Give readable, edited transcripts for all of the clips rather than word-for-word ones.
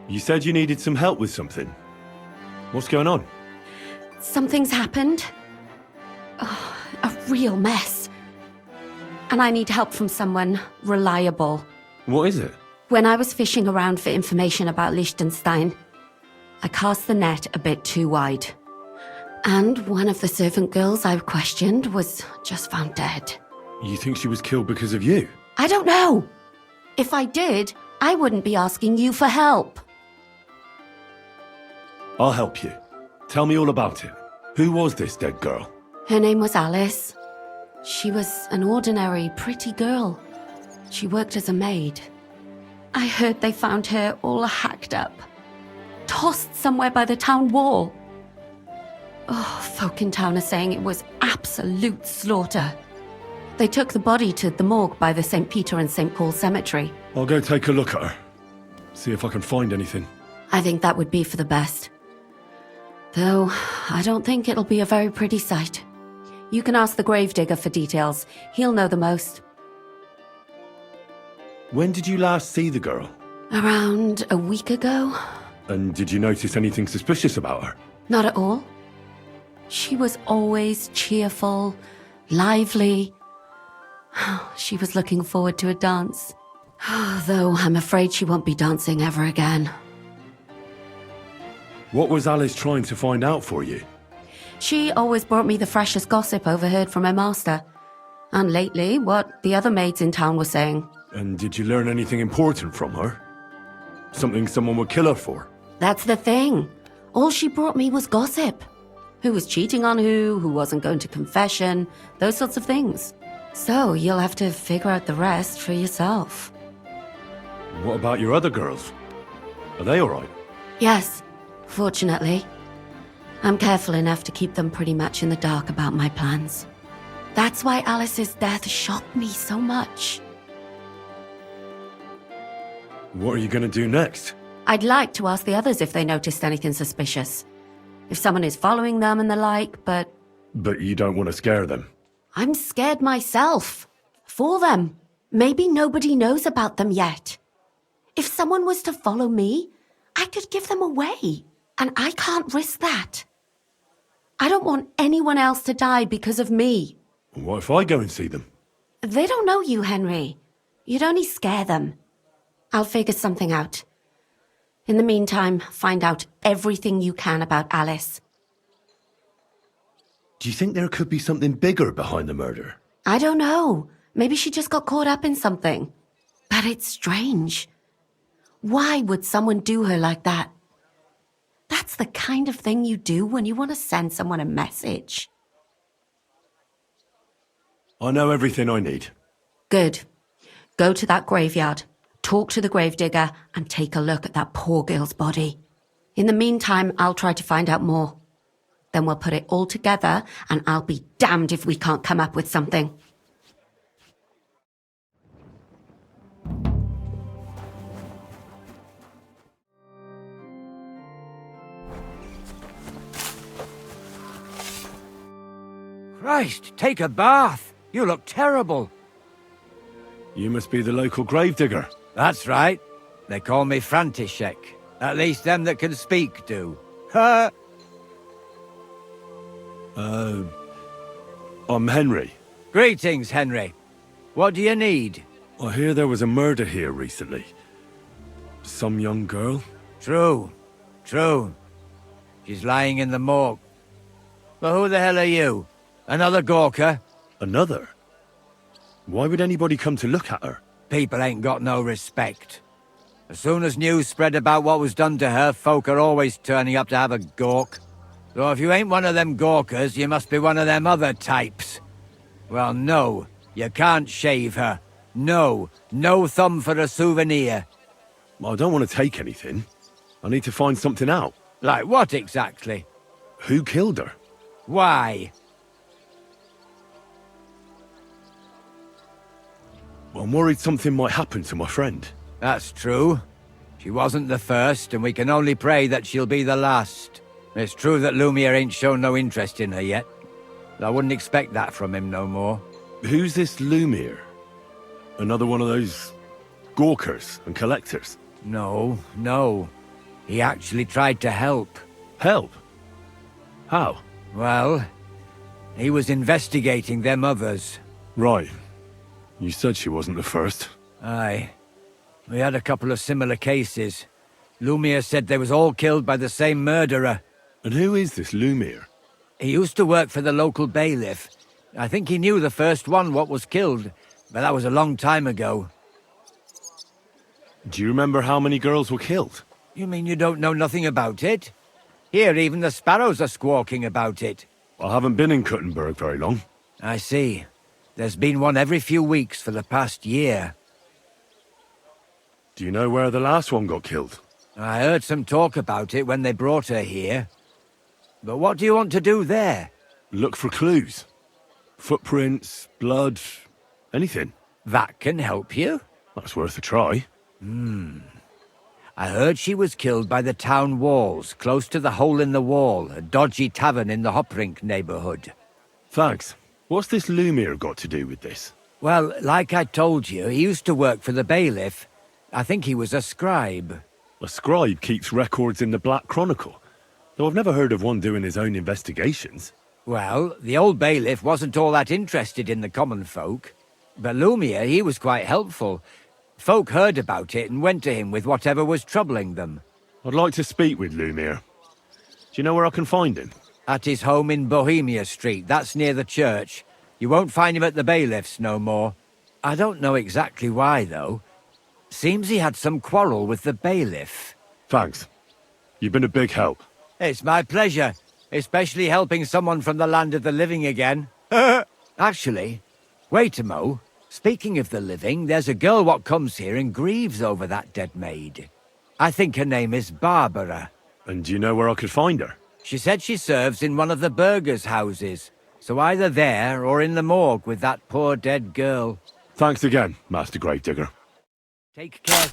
You said you needed some help with something. What's going on? Something's happened. Oh, a real mess. And I need help from someone reliable. What is it? When I was fishing around for information about Liechtenstein, I cast the net a bit too wide. And one of the servant girls I questioned was just found dead. You think she was killed because of you? I don't know. If I did, I wouldn't be asking you for help. I'll help you. Tell me all about it. Who was this dead girl? Her name was Alice. She was an ordinary, pretty girl. She worked as a maid. I heard they found her all hacked up, tossed somewhere by the town wall. Oh, folk in town are saying it was absolute slaughter. They took the body to the morgue by the St. Peter and St. Paul cemetery. I'll go take a look at her. See if I can find anything. I think that would be for the best. Though, I don't think it'll be a very pretty sight. You can ask the gravedigger for details. He'll know the most. When did you last see the girl? Around a week ago? And did you notice anything suspicious about her? Not at all. She was always cheerful, lively. She was looking forward to a dance. Though I'm afraid she won't be dancing ever again. What was Alice trying to find out for you? She always brought me the freshest gossip overheard from her master. And lately, what the other maids in town were saying. And did you learn anything important from her? Something someone would kill her for? That's the thing. All she brought me was gossip. Who was cheating on who wasn't going to confession, those sorts of things. So you'll have to figure out the rest for yourself. What about your other girls? Are they all right? Yes, fortunately. I'm careful enough to keep them pretty much in the dark about my plans. That's why Alice's death shocked me so much. What are you going to do next? I'd like to ask the others if they noticed anything suspicious. If someone is following them and the like, but... But you don't want to scare them. I'm scared myself. For them. Maybe nobody knows about them yet. If someone was to follow me, I could give them away. And I can't risk that. I don't want anyone else to die because of me. What if I go and see them? They don't know you, Henry. You'd only scare them. I'll figure something out. In the meantime, find out everything you can about Alice. Do you think there could be something bigger behind the murder? I don't know. Maybe she just got caught up in something. But it's strange. Why would someone do her like that? That's the kind of thing you do when you want to send someone a message. I know everything I need. Good. Go to that graveyard, talk to the gravedigger, and take a look at that poor girl's body. In the meantime, I'll try to find out more. Then we'll put it all together, and I'll be damned if we can't come up with something. Christ, take a bath. You look terrible. You must be the local gravedigger. That's right. They call me František. At least them that can speak do. Ha! I'm Henry. Greetings, Henry. What do you need? I hear there was a murder here recently. Some young girl? True. She's lying in the morgue. But who the hell are you? Another Gawker? Another? Why would anybody come to look at her? People ain't got no respect. As soon as news spread about what was done to her, folk are always turning up to have a gawk. So if you ain't one of them Gawkers, you must be one of them other types. Well, no, you can't shave her. No thumb for a souvenir. I don't want to take anything. I need to find something out. Like what exactly? Who killed her? Why? I'm worried something might happen to my friend. That's true. She wasn't the first, and we can only pray that she'll be the last. It's true that Lumiere ain't shown no interest in her yet. I wouldn't expect that from him no more. Who's this Lumiere? Another one of those gawkers and collectors? No. He actually tried to help. Help? How? Well, he was investigating them others. Right. You said she wasn't the first. Aye. We had a couple of similar cases. Lumiere said they was all killed by the same murderer. And who is this Lumiere? He used to work for the local bailiff. I think he knew the first one what was killed, but that was a long time ago. Do you remember how many girls were killed? You mean you don't know nothing about it? Here, even the sparrows are squawking about it. I haven't been in Kuttenberg very long. I see. There's been one every few weeks for the past year. Do you know where the last one got killed? I heard some talk about it when they brought her here. But what do you want to do there? Look for clues. Footprints, blood, anything. That can help you. That's worth a try. I heard she was killed by the town walls, close to the Hole in the Wall, a dodgy tavern in the Hoprink neighborhood. Thanks. What's this Lumiere got to do with this? Well, like I told you, he used to work for the bailiff. I think he was a scribe. A scribe keeps records in the Black Chronicle, though I've never heard of one doing his own investigations. Well, the old bailiff wasn't all that interested in the common folk. But Lumiere, he was quite helpful. Folk heard about it and went to him with whatever was troubling them. I'd like to speak with Lumiere. Do you know where I can find him? At his home in Bohemia Street, that's near the church. You won't find him at the bailiff's no more. I don't know exactly why, though. Seems he had some quarrel with the bailiff. Thanks. You've been a big help. It's my pleasure, especially helping someone from the land of the living again. Actually, wait a mo. Speaking of the living, there's a girl what comes here and grieves over that dead maid. I think her name is Barbara. And do you know where I could find her? She said she serves in one of the burgers' houses, so either there or in the morgue with that poor dead girl. Thanks again, Master Gravedigger. Take care, sir.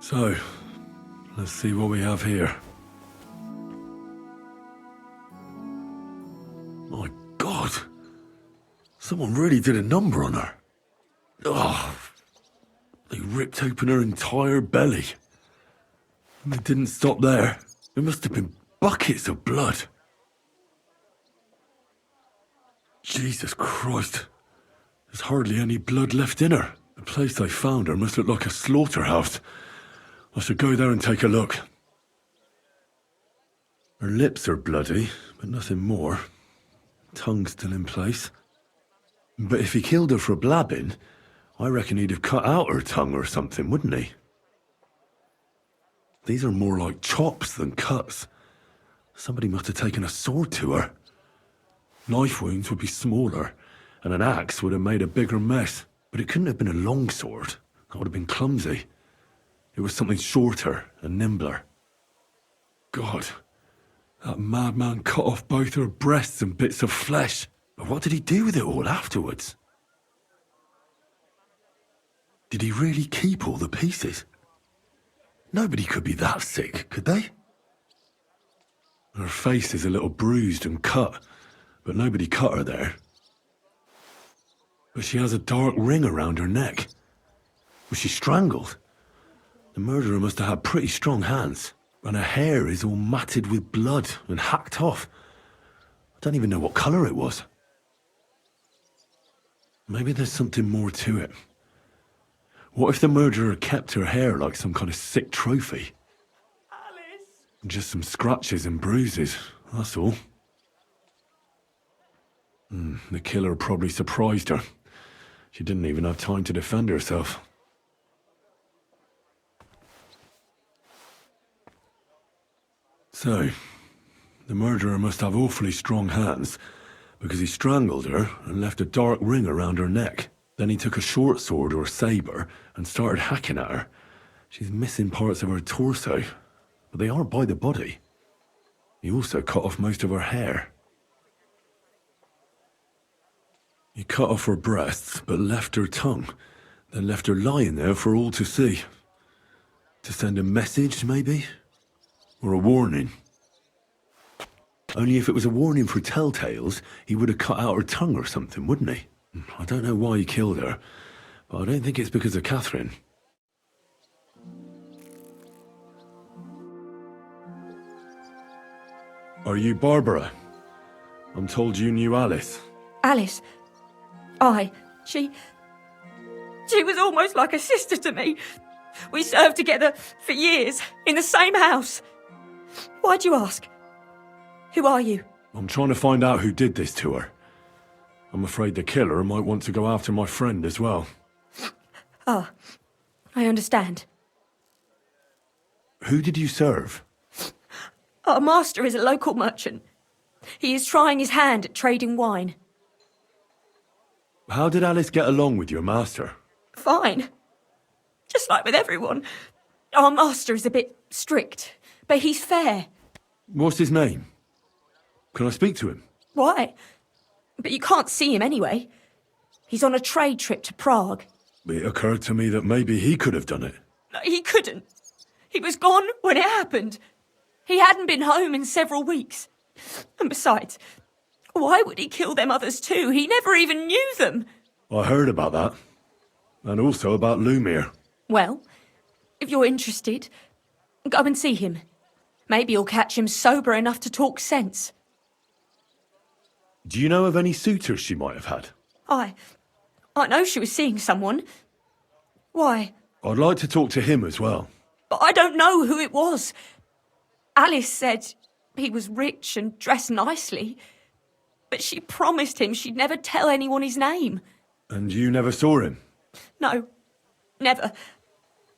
So, let's see what we have here. My God! Someone really did a number on her. Oh, they ripped open her entire belly. And they didn't stop there. There must have been buckets of blood. Jesus Christ. There's hardly any blood left in her. The place they found her must look like a slaughterhouse. I should go there and take a look. Her lips are bloody, but nothing more. Tongue still in place. But if he killed her for blabbing, I reckon he'd have cut out her tongue or something, wouldn't he? These are more like chops than cuts. Somebody must have taken a sword to her. Knife wounds would be smaller, and an axe would have made a bigger mess. But it couldn't have been a long sword. That would have been clumsy. It was something shorter and nimbler. God, that madman cut off both her breasts and bits of flesh. But what did he do with it all afterwards? Did he really keep all the pieces? Nobody could be that sick, could they? Her face is a little bruised and cut, but nobody cut her there. But she has a dark ring around her neck. Was she strangled? The murderer must have had pretty strong hands, and her hair is all matted with blood and hacked off. I don't even know what colour it was. Maybe there's something more to it. What if the murderer kept her hair like some kind of sick trophy? Alice! Just some scratches and bruises, that's all. The killer probably surprised her. She didn't even have time to defend herself. So, the murderer must have awfully strong hands, because he strangled her and left a dark ring around her neck. Then he took a short sword or saber and started hacking at her. She's missing parts of her torso, but they aren't by the body. He also cut off most of her hair. He cut off her breasts, but left her tongue, then left her lying there for all to see. To send a message, maybe? Or a warning. Only if it was a warning for telltales, he would have cut out her tongue or something, wouldn't he? I don't know why he killed her, but I don't think it's because of Catherine. Are you Barbara? I'm told you knew Alice. Alice? Aye. She was almost like a sister to me. We served together for years, in the same house. Why'd you ask? Who are you? I'm trying to find out who did this to her. I'm afraid the killer might want to go after my friend as well. Ah, I understand. Who did you serve? Our master is a local merchant. He is trying his hand at trading wine. How did Alice get along with your master? Fine. Just like with everyone. Our master is a bit strict, but he's fair. What's his name? Can I speak to him? Why? But you can't see him anyway. He's on a trade trip to Prague. It occurred to me that maybe he could have done it. No, he couldn't. He was gone when it happened. He hadn't been home in several weeks. And besides, why would he kill them others too? He never even knew them. I heard about that. And also about Lumiere. Well, if you're interested, go and see him. Maybe you'll catch him sober enough to talk sense. Do you know of any suitors she might have had? I know she was seeing someone. Why? I'd like to talk to him as well. But I don't know who it was. Alice said he was rich and dressed nicely, but she promised him she'd never tell anyone his name. And you never saw him? No, never.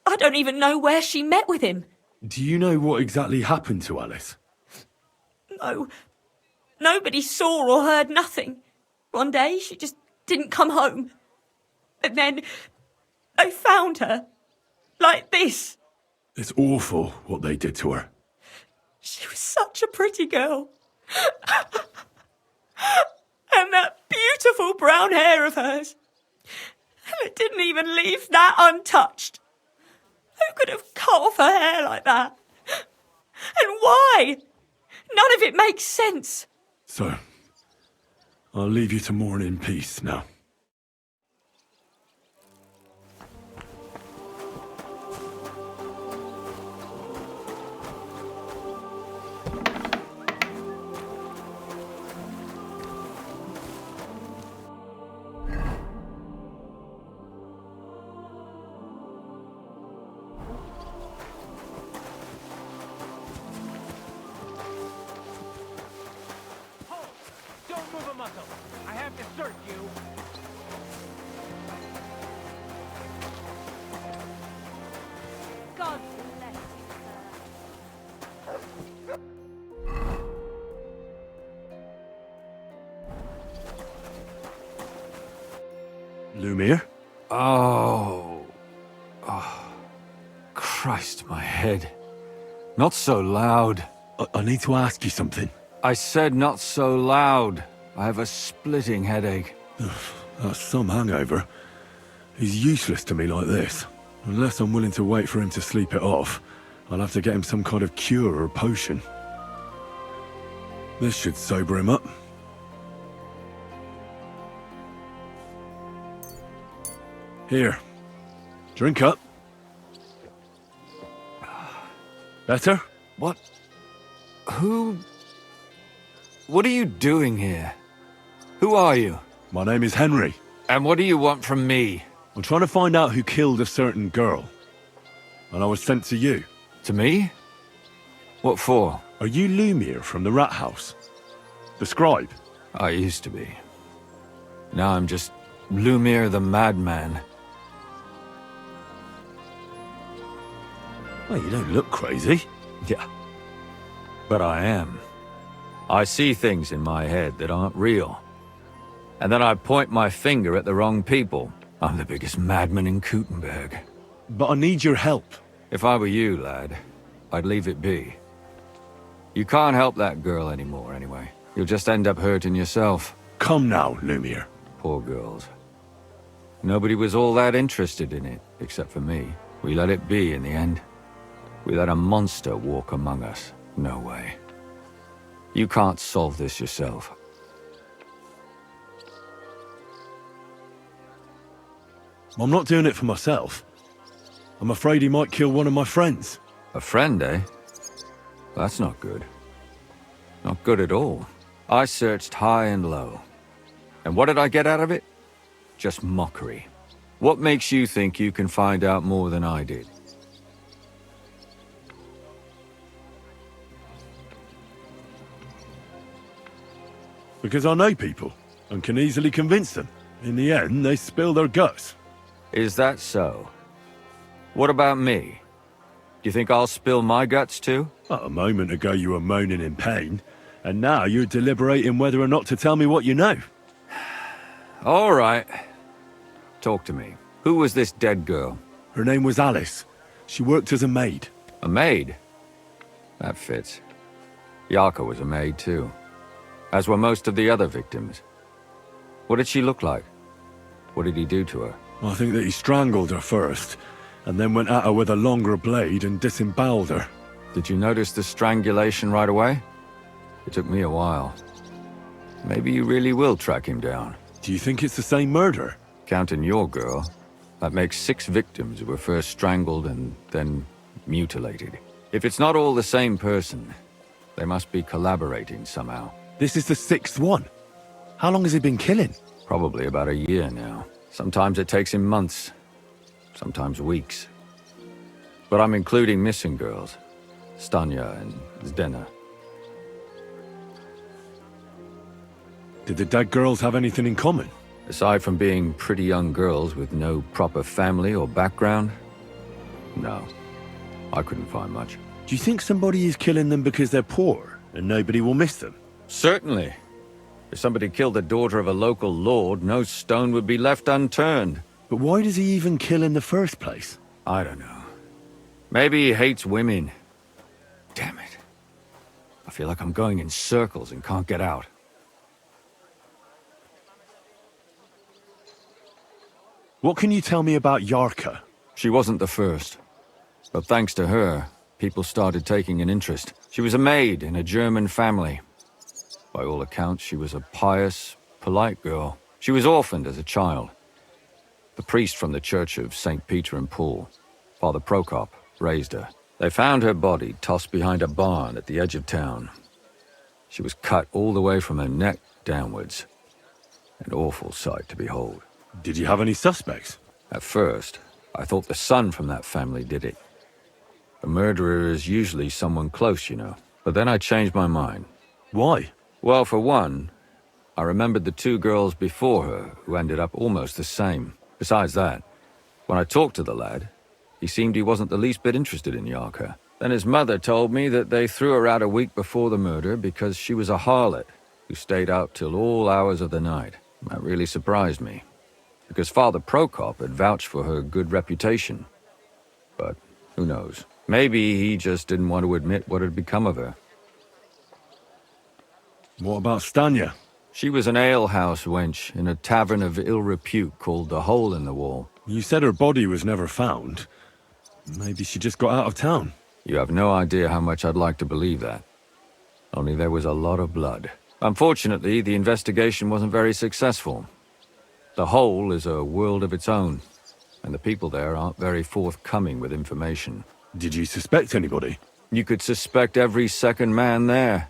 I don't even know where she met with him. Do you know what exactly happened to Alice? No. Nobody saw or heard nothing. One day she just didn't come home. And then they found her. Like this. It's awful what they did to her. She was such a pretty girl. And that beautiful brown hair of hers. And it didn't even leave that untouched. Who could have cut off her hair like that? And why? None of it makes sense. So, I'll leave you to mourn in peace now. Don't move a muscle. I have to search you. God bless you, Lumiere? Oh. Christ, my head. Not so loud. I need to ask you something. I said not so loud. I have a splitting headache. That's some hangover. He's useless to me like this. Unless I'm willing to wait for him to sleep it off, I'll have to get him some kind of cure or potion. This should sober him up. Here. Drink up. Better? What? Who? What are you doing here? Who are you? My name is Henry. And what do you want from me? I'm trying to find out who killed a certain girl. And I was sent to you. To me? What for? Are you Lumiere from the Rat House? The scribe? I used to be. Now I'm just Lumiere the Madman. Well, you don't look crazy. Yeah. But I am. I see things in my head that aren't real. And then I point my finger at the wrong people. I'm the biggest madman in Kuttenberg. But I need your help. If I were you, lad, I'd leave it be. You can't help that girl anymore, anyway. You'll just end up hurting yourself. Come now, Lumiere. Poor girls. Nobody was all that interested in it, except for me. We let it be in the end. We let a monster walk among us. No way. You can't solve this yourself. I'm not doing it for myself. I'm afraid he might kill one of my friends. A friend, eh? That's not good. Not good at all. I searched high and low. And what did I get out of it? Just mockery. What makes you think you can find out more than I did? Because I know people, and can easily convince them. In the end, they spill their guts. Is that so? What about me? Do you think I'll spill my guts too? A moment ago you were moaning in pain, and now you're deliberating whether or not to tell me what you know. All right. Talk to me. Who was this dead girl? Her name was Alice. She worked as a maid. A maid? That fits. Yarka was a maid too. As were most of the other victims. What did she look like? What did he do to her? I think that he strangled her first, and then went at her with a longer blade and disemboweled her. Did you notice the strangulation right away? It took me a while. Maybe you really will track him down. Do you think it's the same murderer? Counting your girl, that makes 6 victims who were first strangled and then mutilated. If it's not all the same person, they must be collaborating somehow. This is the 6th one. How long has he been killing? Probably about a year now. Sometimes it takes him months, sometimes weeks. But I'm including missing girls, Stanya and Zdena. Did the dead girls have anything in common? Aside from being pretty young girls with no proper family or background, no, I couldn't find much. Do you think somebody is killing them because they're poor and nobody will miss them? Certainly. If somebody killed the daughter of a local lord, no stone would be left unturned. But why does he even kill in the first place? I don't know. Maybe he hates women. Damn it. I feel like I'm going in circles and can't get out. What can you tell me about Yarka? She wasn't the first. But thanks to her, people started taking an interest. She was a maid in a German family. By all accounts, she was a pious, polite girl. She was orphaned as a child. The priest from the church of St. Peter and Paul, Father Prokop, raised her. They found her body tossed behind a barn at the edge of town. She was cut all the way from her neck downwards. An awful sight to behold. Did you have any suspects? At first, I thought the son from that family did it. A murderer is usually someone close, you know. But then I changed my mind. Why? Well, for one, I remembered the 2 girls before her who ended up almost the same. Besides that, when I talked to the lad, he seemed he wasn't the least bit interested in Yarka. Then his mother told me that they threw her out a week before the murder because she was a harlot who stayed out till all hours of the night. That really surprised me, because Father Prokop had vouched for her good reputation. But who knows? Maybe he just didn't want to admit what had become of her. What about Stanya? She was an alehouse wench in a tavern of ill repute called the Hole in the Wall. You said her body was never found. Maybe she just got out of town. You have no idea how much I'd like to believe that. Only there was a lot of blood. Unfortunately, the investigation wasn't very successful. The Hole is a world of its own, and the people there aren't very forthcoming with information. Did you suspect anybody? You could suspect every second man there.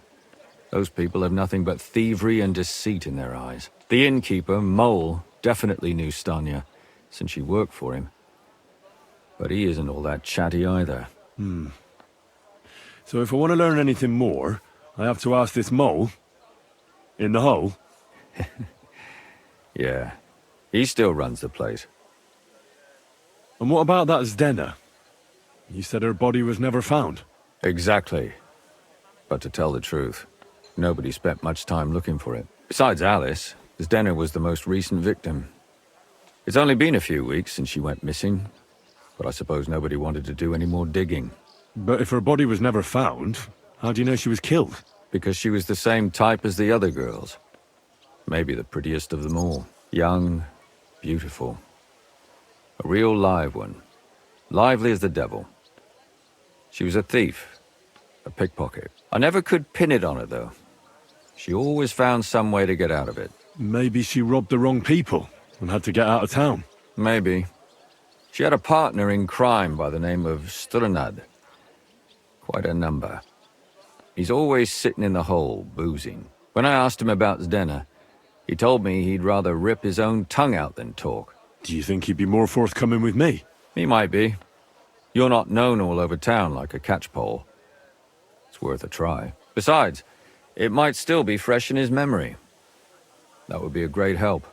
Those people have nothing but thievery and deceit in their eyes. The innkeeper, Mole, definitely knew Stanya, since she worked for him. But he isn't all that chatty either. So if I want to learn anything more, I have to ask this Mole in the hole. Yeah, he still runs the place. And what about that Zdena? You said her body was never found. Exactly. But to tell the truth, nobody spent much time looking for it. Besides Alice, Zdena was the most recent victim. It's only been a few weeks since she went missing, but I suppose nobody wanted to do any more digging. But if her body was never found, how do you know she was killed? Because she was the same type as the other girls. Maybe the prettiest of them all. Young, beautiful. A real live one. Lively as the devil. She was a thief, a pickpocket. I never could pin it on her, though. She always found some way to get out of it. Maybe she robbed the wrong people and had to get out of town. Maybe. She had a partner in crime by the name of Strunad. Quite a number. He's always sitting in the hole, boozing. When I asked him about Zdena, he told me he'd rather rip his own tongue out than talk. Do you think he'd be more forthcoming with me? He might be. You're not known all over town like a catchpole. It's worth a try. Besides, it might still be fresh in his memory. That would be a great help.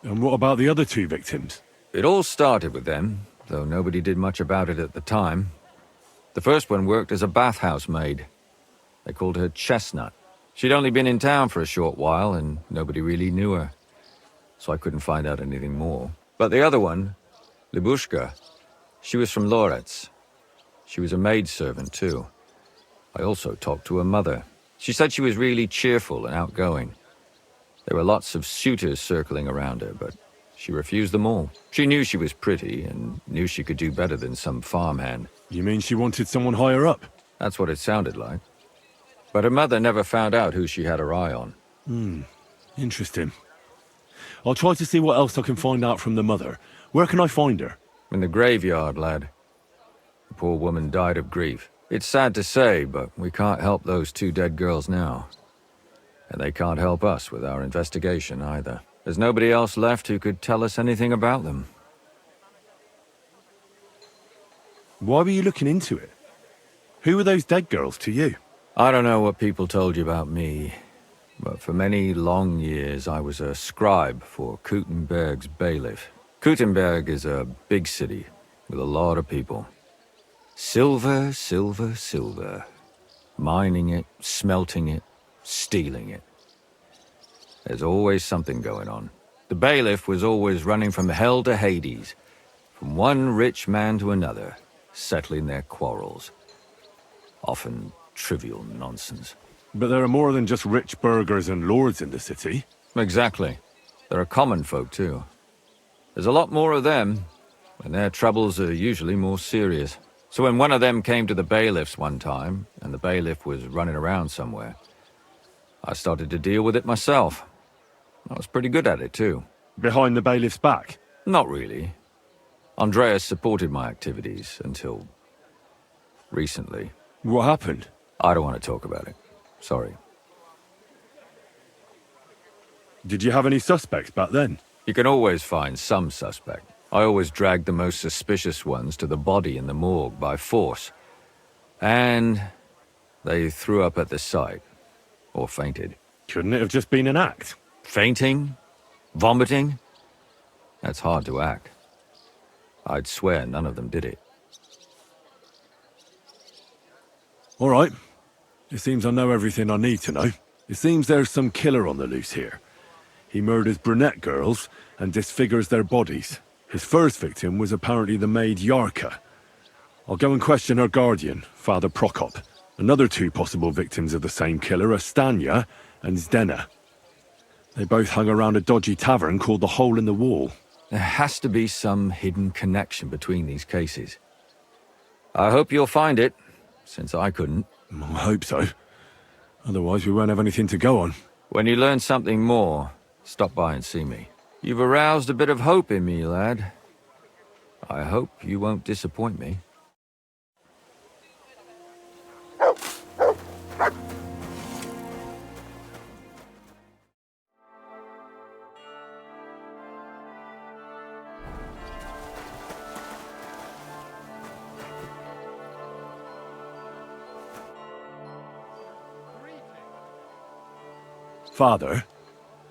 And what about the other two victims? It all started with them, though nobody did much about it at the time. The first one worked as a bathhouse maid. They called her Chestnut. She'd only been in town for a short while, and nobody really knew her. So I couldn't find out anything more. But the other one, Libushka, she was from Loretz. She was a maidservant, too. I also talked to her mother. She said she was really cheerful and outgoing. There were lots of suitors circling around her, but she refused them all. She knew she was pretty and knew she could do better than some farmhand. You mean she wanted someone higher up? That's what it sounded like. But her mother never found out who she had her eye on. Interesting. I'll try to see what else I can find out from the mother. Where can I find her? In the graveyard, lad. The poor woman died of grief. It's sad to say, but we can't help those two dead girls now. And they can't help us with our investigation either. There's nobody else left who could tell us anything about them. Why were you looking into it? Who were those dead girls to you? I don't know what people told you about me, but for many long years I was a scribe for Kuttenberg's bailiff. Kuttenberg is a big city with a lot of people. Silver, silver, silver. Mining it, smelting it, stealing it. There's always something going on. The bailiff was always running from hell to Hades, from one rich man to another, settling their quarrels. Often trivial nonsense. But there are more than just rich burghers and lords in the city. Exactly. There are common folk, too. There's a lot more of them, and their troubles are usually more serious. So when one of them came to the bailiff's one time, and the bailiff was running around somewhere, I started to deal with it myself. I was pretty good at it, too. Behind the bailiff's back? Not really. Andreas supported my activities until recently. What happened? I don't want to talk about it. Sorry. Did you have any suspects back then? You can always find some suspect. I always dragged the most suspicious ones to the body in the morgue by force. And they threw up at the sight. Or fainted. Couldn't it have just been an act? Fainting? Vomiting? That's hard to act. I'd swear none of them did it. All right. It seems I know everything I need to know. It seems there's some killer on the loose here. He murders brunette girls and disfigures their bodies. His first victim was apparently the maid Yarka. I'll go and question her guardian, Father Prokop. Another two possible victims of the same killer are Stanya and Zdena. They both hung around a dodgy tavern called the Hole in the Wall. There has to be some hidden connection between these cases. I hope you'll find it, since I couldn't. I hope so. Otherwise we won't have anything to go on. When you learn something more, stop by and see me. You've aroused a bit of hope in me, lad. I hope you won't disappoint me. Father,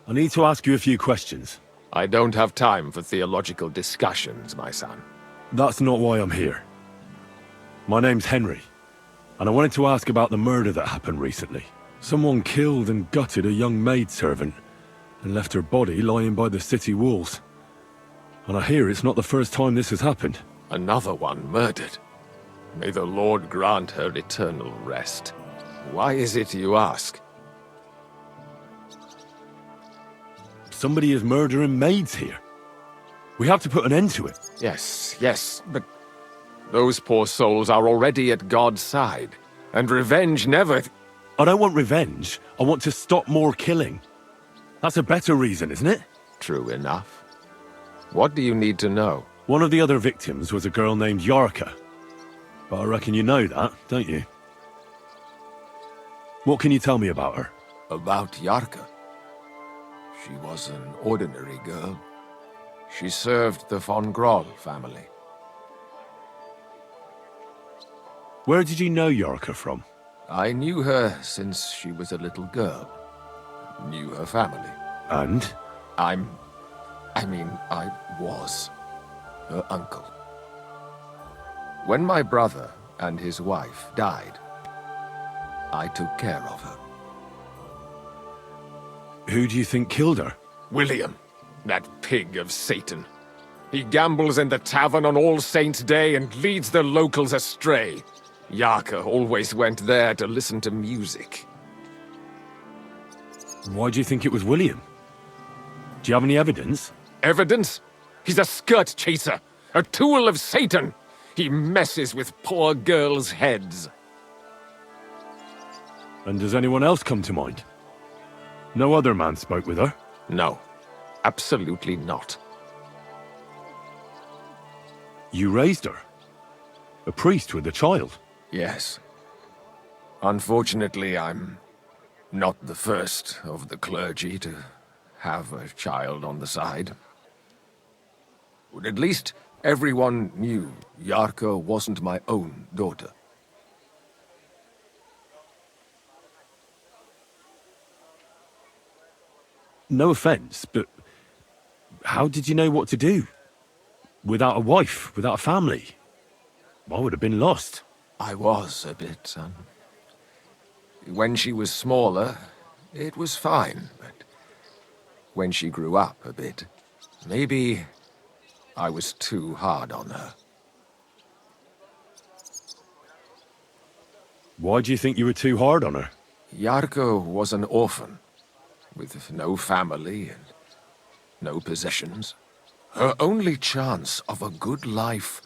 I need to ask you a few questions. I don't have time for theological discussions, my son. That's not why I'm here. My name's Henry, and I wanted to ask about the murder that happened recently. Someone killed and gutted a young maidservant and left her body lying by the city walls. And I hear it's not the first time this has happened. Another one murdered. May the Lord grant her eternal rest. Why is it you ask? Somebody is murdering maids here. We have to put an end to it. Yes, but Those poor souls are already at God's side, and revenge never... I don't want revenge. I want to stop more killing. That's a better reason, isn't it? True enough. What do you need to know? One of the other victims was a girl named Yarka. But I reckon you know that, don't you? What can you tell me about her? About Yarka. She was an ordinary girl. She served the von Groll family. Where did you know Yarka from? I knew her since she was a little girl. Knew her family. And? I was her uncle. When my brother and his wife died, I took care of her. Who do you think killed her? William, that pig of Satan. He gambles in the tavern on All Saints' Day and leads the locals astray. Yarka always went there to listen to music. Why do you think it was William? Do you have any evidence? Evidence? He's a skirt chaser, a tool of Satan. He messes with poor girls' heads. And does anyone else come to mind? No other man spoke with her? No, absolutely not. You raised her? A priest with a child? Yes. Unfortunately, I'm not the first of the clergy to have a child on the side. But at least everyone knew Yarka wasn't my own daughter. No offense, but how did you know what to do? Without a wife, without a family? I would have been lost. I was a bit, son. When she was smaller, it was fine, but when she grew up a bit, maybe I was too hard on her. Why do you think you were too hard on her? Yarka was an orphan, with no family and no possessions. Her only chance of a good life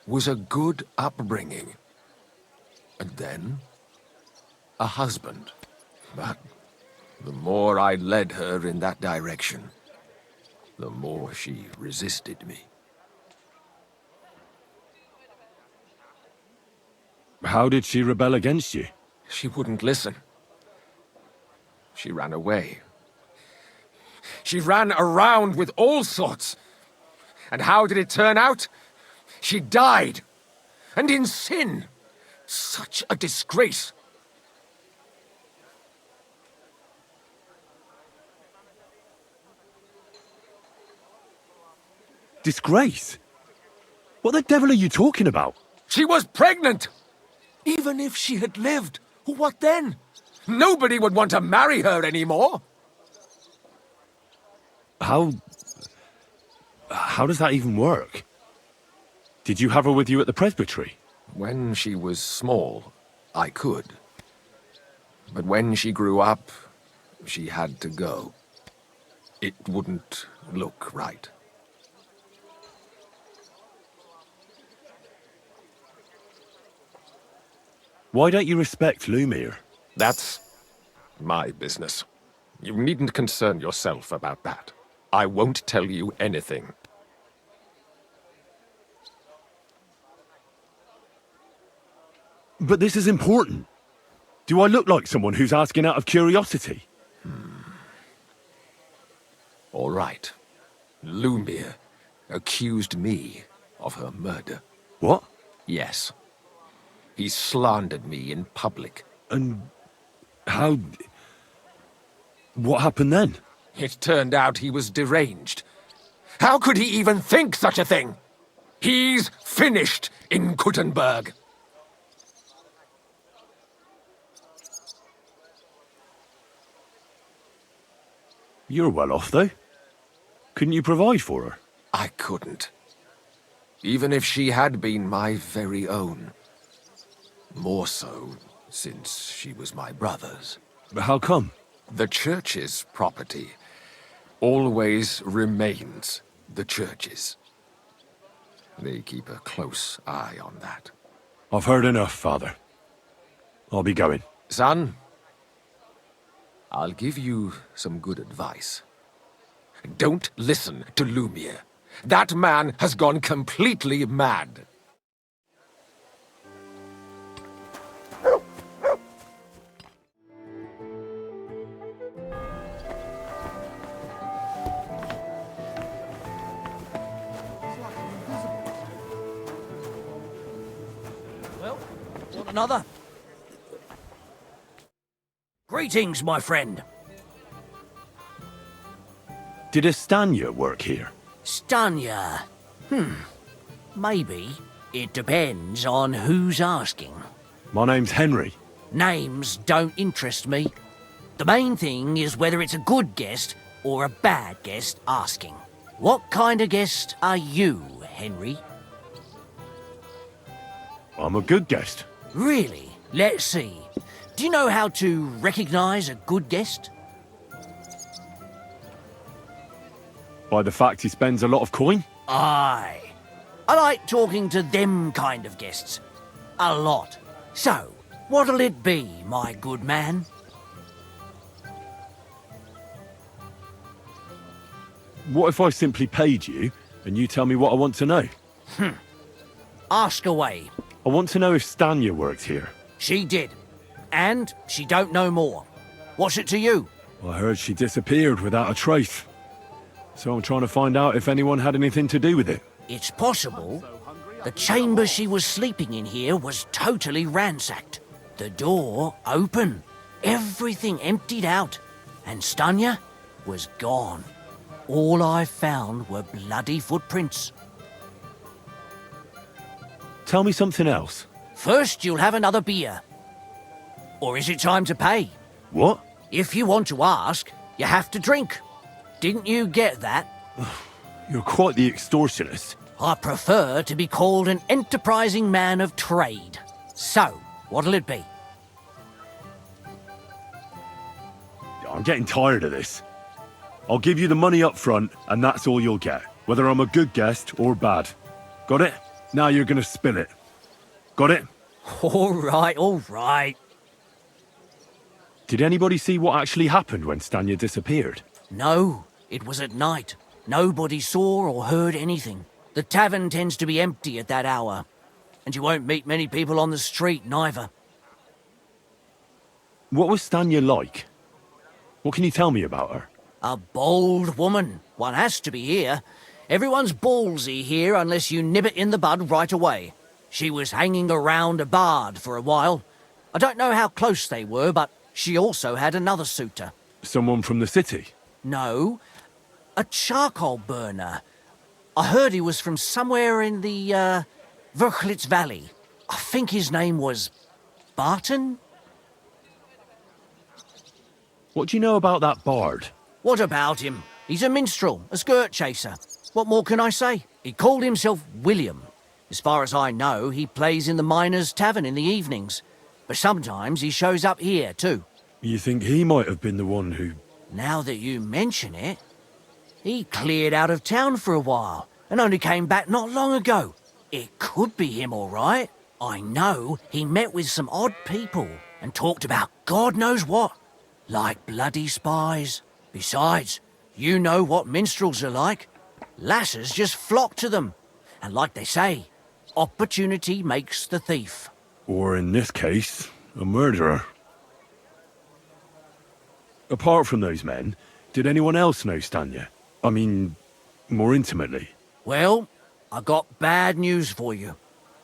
was a good upbringing. And then, a husband. But the more I led her in that direction, the more she resisted me. How did she rebel against you? She wouldn't listen. She ran away. She ran around with all sorts. And how did it turn out? She died. And in sin. Such a disgrace. Disgrace? What the devil are you talking about? She was pregnant! Even if she had lived, what then? Nobody would want to marry her anymore. How does that even work? Did you have her with you at the presbytery? When she was small, I could. But when she grew up, she had to go. It wouldn't look right. Why don't you respect Lumir? That's my business. You needn't concern yourself about that. I won't tell you anything. But this is important. Do I look like someone who's asking out of curiosity? All right. Lumir accused me of her murder. What? Yes. He slandered me in public. And how... What happened then? It turned out he was deranged. How could he even think such a thing? He's finished in Gutenberg. You're well off, though. Couldn't you provide for her? I couldn't. Even if she had been my very own. More so, since she was my brother's. But how come? The church's property always remains the church's. They keep a close eye on that. I've heard enough, Father. I'll be going. Son, I'll give you some good advice. Don't listen to Lumiere. That man has gone completely mad. Well, want another? Greetings, my friend. Did Estanya work here? Stanya. Maybe. It depends on who's asking. My name's Henry. Names don't interest me. The main thing is whether it's a good guest or a bad guest asking. What kind of guest are you, Henry? I'm a good guest. Really? Let's see. Do you know how to recognize a good guest? By the fact he spends a lot of coin? Aye. I like talking to them kind of guests. A lot. So, what'll it be, my good man? What if I simply paid you and you tell me what I want to know? Ask away. I want to know if Stanya worked here. She did. And she don't know more. What's it to you? I heard she disappeared without a trace. So I'm trying to find out if anyone had anything to do with it. It's possible. The chamber she was sleeping in here was totally ransacked. The door open. Everything emptied out. And Stanya was gone. All I found were bloody footprints. Tell me something else. First, you'll have another beer. Or is it time to pay? What? If you want to ask, you have to drink. Didn't you get that? You're quite the extortionist. I prefer to be called an enterprising man of trade. So, what'll it be? I'm getting tired of this. I'll give you the money up front, and that's all you'll get. Whether I'm a good guest or bad. Got it? Now you're gonna spill it. Got it? All right, all right. Did anybody see what actually happened when Stanya disappeared? No, it was at night. Nobody saw or heard anything. The tavern tends to be empty at that hour. And you won't meet many people on the street, neither. What was Stanya like? What can you tell me about her? A bold woman. One has to be here. Everyone's ballsy here unless you nib it in the bud right away. She was hanging around a bard for a while. I don't know how close they were, but she also had another suitor. Someone from the city? No, a charcoal burner. I heard he was from somewhere in the, Verchlitz Valley. I think his name was Barton? What do you know about that bard? What about him? He's a minstrel, a skirt chaser. What more can I say? He called himself William. As far as I know, he plays in the Miners' Tavern in the evenings. But sometimes he shows up here, too. You think he might have been the one who... Now that you mention it, he cleared out of town for a while and only came back not long ago. It could be him, all right. I know he met with some odd people and talked about God knows what, like bloody spies. Besides, you know what minstrels are like. Lasses just flock to them. And like they say, opportunity makes the thief. Or in this case, a murderer. Apart from those men, did anyone else know Stanya? I mean, more intimately. Well, I got bad news for you.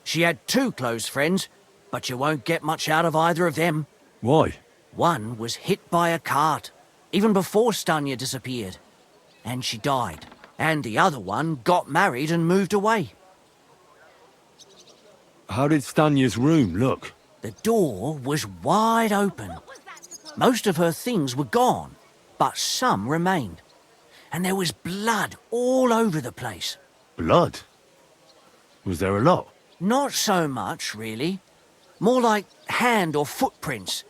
She had two close friends, but you won't get much out of either of them. Why? One was hit by a cart, even before Stanya disappeared. And she died. And the other one got married and moved away. How did Stanya's room look? The door was wide open. Most of her things were gone, but some remained. And there was blood all over the place. Blood? Was there a lot? Not so much, really. More like hand or footprints.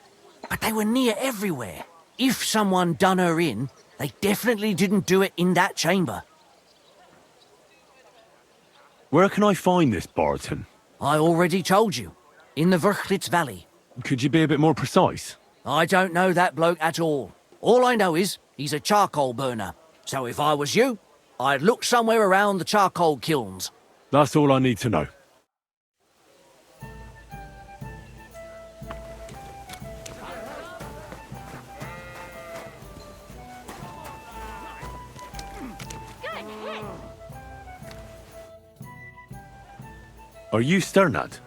But they were near everywhere. If someone done her in, they definitely didn't do it in that chamber. Where can I find this Barton? I already told you. In the Verchlitz Valley. Could you be a bit more precise? I don't know that bloke at all. All I know is he's a charcoal burner. So if I was you, I'd look somewhere around the charcoal kilns. That's all I need to know. Are you Sternad?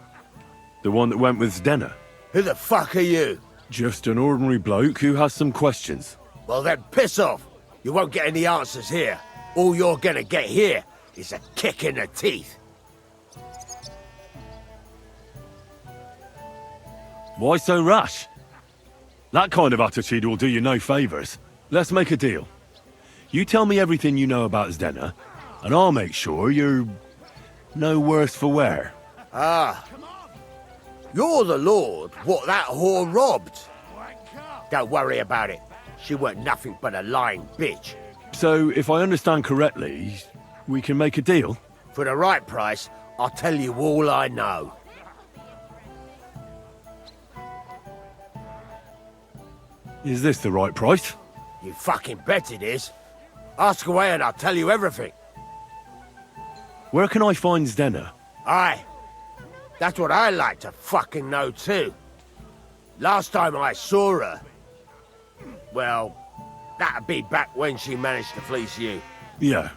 The one that went with Zdenna? Who the fuck are you? Just an ordinary bloke who has some questions. Well then, piss off. You won't get any answers here. All you're gonna get here is a kick in the teeth. Why so rash? That kind of attitude will do you no favours. Let's make a deal. You tell me everything you know about Zdenna, and I'll make sure you're no worse for wear. Ah. You're the lord what that whore robbed. Don't worry about it. She weren't nothing but a lying bitch. So, if I understand correctly, we can make a deal? For the right price, I'll tell you all I know. Is this the right price? You fucking bet it is. Ask away and I'll tell you everything. Where can I find Zdenna? Aye. That's what I like to fucking know too. Last time I saw her... Well, that'd be back when she managed to fleece you. Yeah.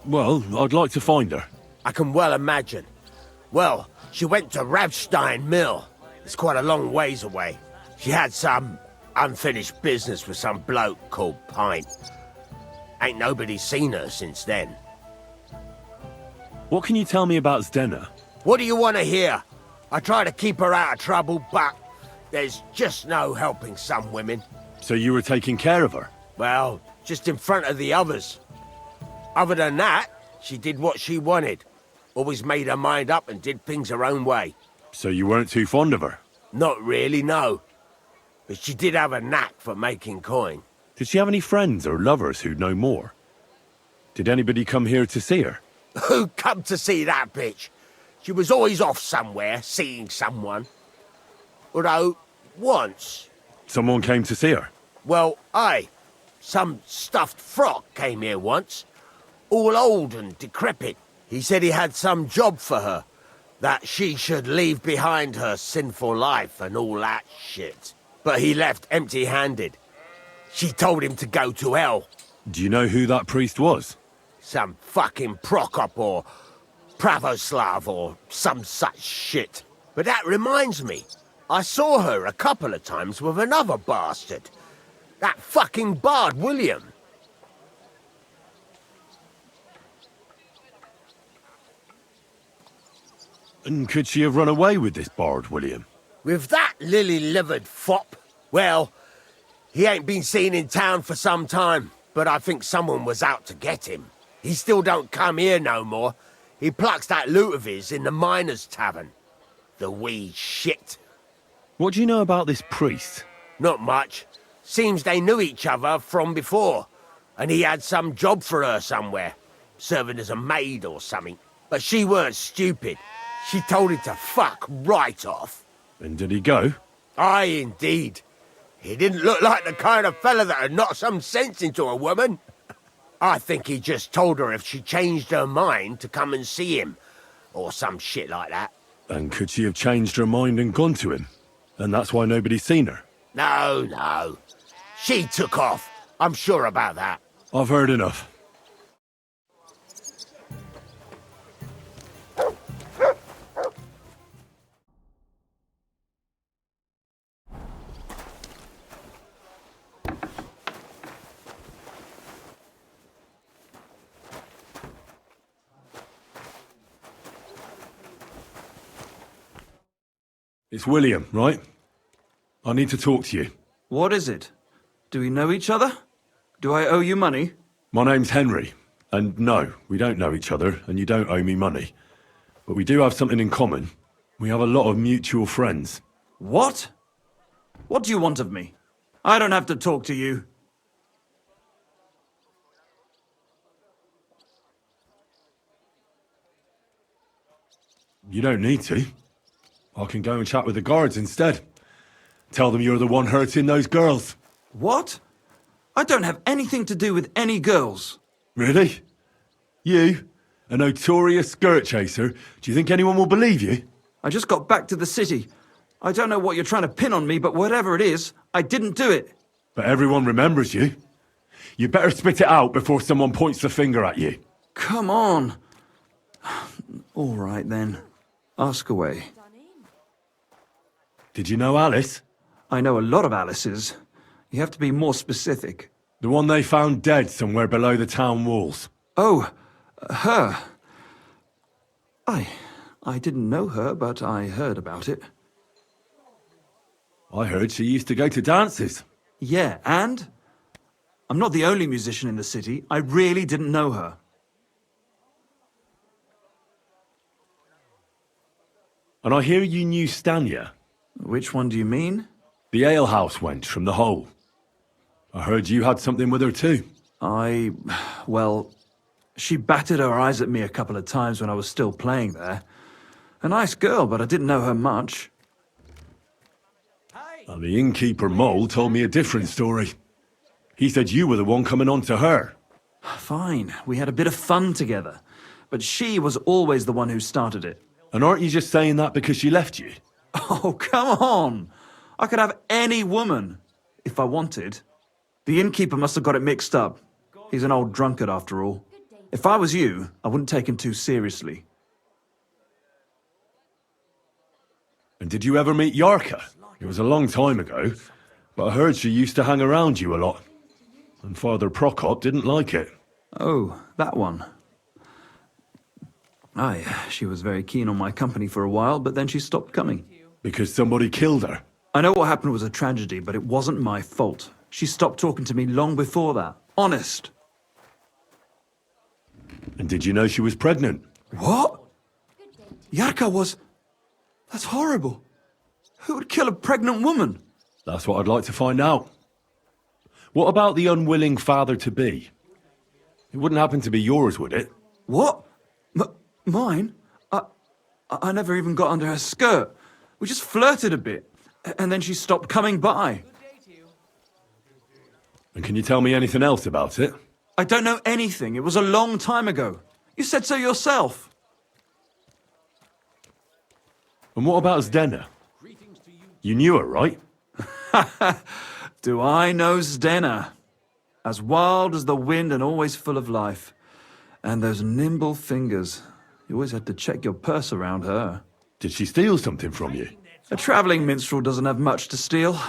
Well, I'd like to find her. I can well imagine. Well, she went to Ravstein Mill. It's quite a long ways away. She had some unfinished business with some bloke called Pint. Ain't nobody seen her since then. What can you tell me about Zdenna? What do you want to hear? I try to keep her out of trouble, but there's just no helping some women. So you were taking care of her? Well, just in front of the others. Other than that, she did what she wanted. Always made her mind up and did things her own way. So you weren't too fond of her? Not really, no. But she did have a knack for making coin. Did she have any friends or lovers who'd know more? Did anybody come here to see her? Who come to see that bitch? She was always off somewhere, seeing someone. Although, once... Someone came to see her? Well, aye. Some stuffed frock came here once. All old and decrepit. He said he had some job for her. That she should leave behind her sinful life and all that shit. But he left empty-handed. She told him to go to hell. Do you know who that priest was? Some fucking Prokop or Pravoslav or some such shit. But that reminds me, I saw her a couple of times with another bastard. That fucking bard, William. And could she have run away with this bard, William? With that lily-livered fop? Well, he ain't been seen in town for some time, but I think someone was out to get him. He still don't come here no more. He plucks that loot of his in the miners' tavern. The wee shit. What do you know about this priest? Not much. Seems they knew each other from before, and he had some job for her somewhere, serving as a maid or something. But she weren't stupid. She told him to fuck right off. And did he go? Aye, indeed. He didn't look like the kind of fella that'd knock some sense into a woman. I think he just told her if she changed her mind to come and see him, or some shit like that. And could she have changed her mind and gone to him? And that's why nobody's seen her? No, no. She took off. I'm sure about that. I've heard enough. It's William, right? I need to talk to you. What is it? Do we know each other? Do I owe you money? My name's Henry, and no, we don't know each other, and you don't owe me money. But we do have something in common. We have a lot of mutual friends. What? What do you want of me? I don't have to talk to you. You don't need to. I can go and chat with the guards instead. Tell them you're the one hurting those girls. What? I don't have anything to do with any girls. Really? You? A notorious skirt chaser? Do you think anyone will believe you? I just got back to the city. I don't know what you're trying to pin on me, but whatever it is, I didn't do it. But everyone remembers you. You better spit it out before someone points the finger at you. Come on. All right, then. Ask away. Did you know Alice? I know a lot of Alice's. You have to be more specific. The one they found dead somewhere below the town walls. Oh, her. I didn't know her, but I heard about it. I heard she used to go to dances. Yeah, and? I'm not the only musician in the city. I really didn't know her. And I hear you knew Stanya. Which one do you mean? The alehouse wench from the hole. I heard you had something with her too. Well, she batted her eyes at me a couple of times when I was still playing there. A nice girl, but I didn't know her much. And the innkeeper Mole told me a different story. He said you were the one coming on to her. Fine, we had a bit of fun together. But she was always the one who started it. And aren't you just saying that because she left you? Oh, come on! I could have any woman, if I wanted. The innkeeper must have got it mixed up. He's an old drunkard, after all. If I was you, I wouldn't take him too seriously. And did you ever meet Yarka? It was a long time ago, but I heard she used to hang around you a lot. And Father Prokop didn't like it. Oh, that one. Aye, she was very keen on my company for a while, but then she stopped coming. Because somebody killed her. I know what happened was a tragedy, but it wasn't my fault. She stopped talking to me long before that. Honest. And did you know she was pregnant? What? Yarka was... That's horrible. Who would kill a pregnant woman? That's what I'd like to find out. What about the unwilling father-to-be? It wouldn't happen to be yours, would it? What? Mine? I never even got under her skirt. We just flirted a bit, and then she stopped coming by. And can you tell me anything else about it? I don't know anything. It was a long time ago. You said so yourself. And what about Zdena? You knew her, right? Do I know Zdena? As wild as the wind and always full of life. And those nimble fingers. You always had to check your purse around her. Did she steal something from you? A travelling minstrel doesn't have much to steal,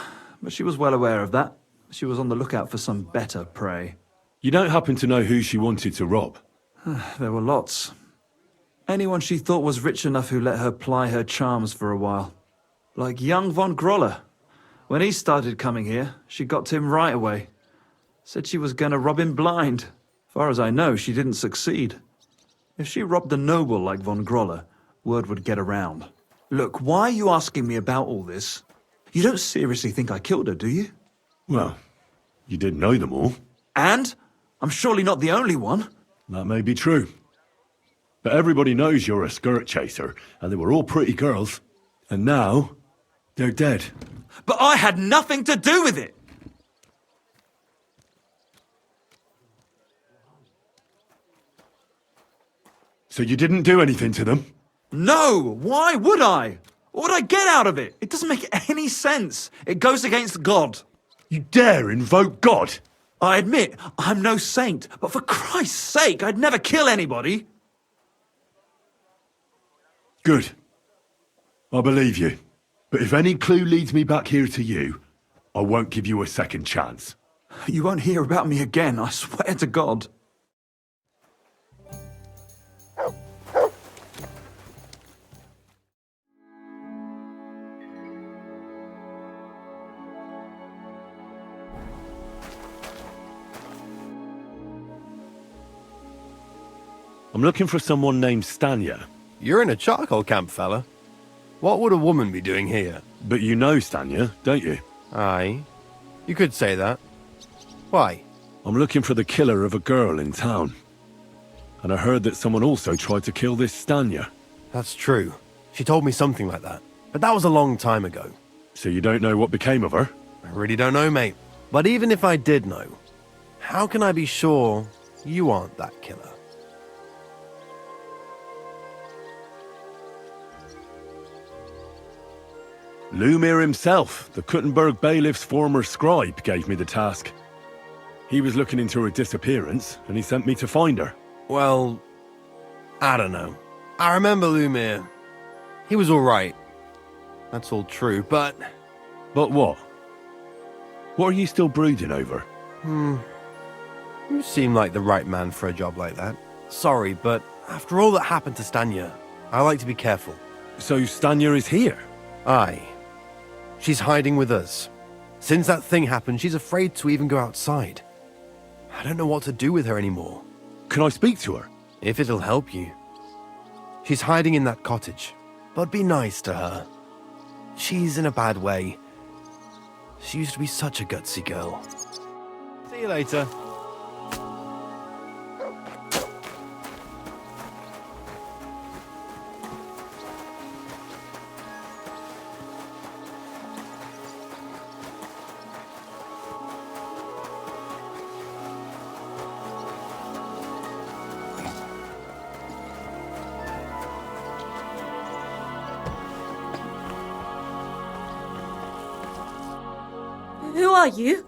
but she was well aware of that. She was on the lookout for some better prey. You don't happen to know who she wanted to rob? There were lots. Anyone she thought was rich enough who let her ply her charms for a while. Like young von Groller. When he started coming here, she got to him right away. Said she was gonna rob him blind. Far as I know, she didn't succeed. If she robbed a noble like von Groller, word would get around. Look, why are you asking me about all this? You don't seriously think I killed her, do you? Well, you did know them all. And? I'm surely not the only one. That may be true. But everybody knows you're a skirt chaser, and they were all pretty girls. And now, they're dead. But I had nothing to do with it! So you didn't do anything to them? No! Why would I? What would I get out of it? It doesn't make any sense. It goes against God. You dare invoke God? I admit, I'm no saint, but for Christ's sake, I'd never kill anybody. Good. I believe you. But if any clue leads me back here to you, I won't give you a second chance. You won't hear about me again, I swear to God. I'm looking for someone named Stanya. You're in a charcoal camp, fella. What would a woman be doing here? But you know Stanya, don't you? Aye. You could say that. Why? I'm looking for the killer of a girl in town. And I heard that someone also tried to kill this Stanya. That's true. She told me something like that. But that was a long time ago. So you don't know what became of her? I really don't know, mate. But even if I did know, how can I be sure you aren't that killer? Lumir himself, the Kuttenberg bailiff's former scribe, gave me the task. He was looking into her disappearance, and he sent me to find her. Well, I don't know. I remember Lumir. He was alright. That's all true, but... But what? What are you still brooding over? You seem like the right man for a job like that. Sorry, but after all that happened to Stanya, I like to be careful. So Stanya is here? Aye. She's hiding with us. Since that thing happened, she's afraid to even go outside. I don't know what to do with her anymore. Can I speak to her? If it'll help you. She's hiding in that cottage. But be nice to her. She's in a bad way. She used to be such a gutsy girl. See you later. Who are you?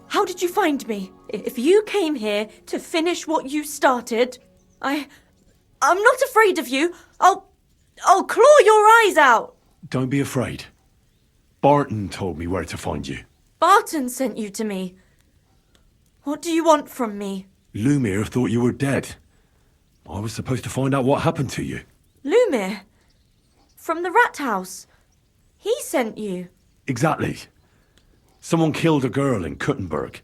How did you find me? If you came here to finish what you started, I'm not afraid of you. I'll claw your eyes out. Don't be afraid. Barton told me where to find you. Barton sent you to me. What do you want from me? Lumir thought you were dead. I was supposed to find out what happened to you. Lumir? From the rat house? He sent you. Exactly. Someone killed a girl in Kuttenberg.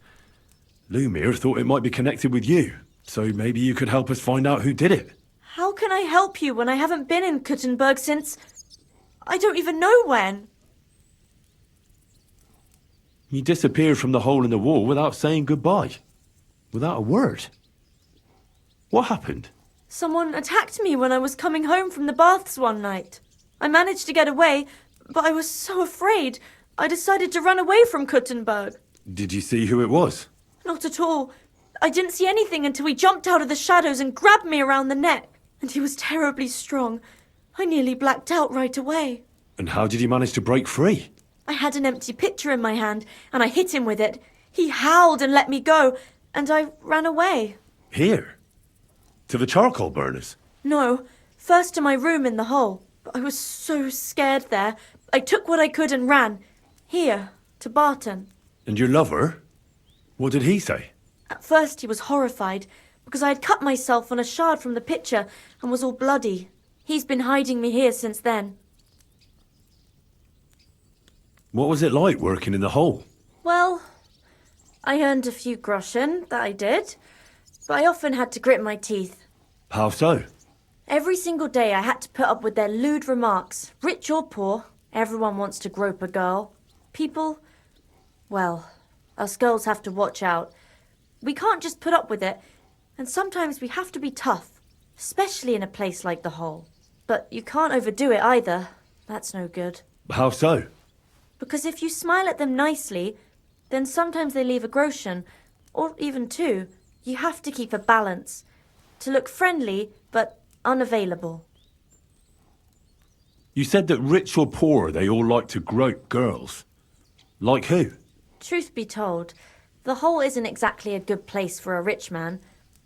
Lumir thought it might be connected with you, so maybe you could help us find out who did it. How can I help you when I haven't been in Kuttenberg since... I don't even know when. You disappeared from the hole in the wall without saying goodbye. Without a word. What happened? Someone attacked me when I was coming home from the baths one night. I managed to get away, but I was so afraid... I decided to run away from Kuttenberg. Did you see who it was? Not at all. I didn't see anything until he jumped out of the shadows and grabbed me around the neck. And he was terribly strong. I nearly blacked out right away. And how did you manage to break free? I had an empty pitcher in my hand, and I hit him with it. He howled and let me go, and I ran away. Here? To the charcoal burners? No, first to my room in the hole. But I was so scared there. I took what I could and ran. Here, to Barton. And your lover? What did he say? At first he was horrified, because I had cut myself on a shard from the pitcher and was all bloody. He's been hiding me here since then. What was it like working in the hole? Well, I earned a few groschen, that I did, but I often had to grit my teeth. How so? Every single day I had to put up with their lewd remarks. Rich or poor, everyone wants to grope a girl. People, well, us girls have to watch out. We can't just put up with it, and sometimes we have to be tough, especially in a place like the hole. But you can't overdo it either. That's no good. How so? Because if you smile at them nicely, then sometimes they leave a groschen, or even two. You have to keep a balance. To look friendly, but unavailable. You said that rich or poor, they all like to grope girls. Like who? Truth be told, the hole isn't exactly a good place for a rich man,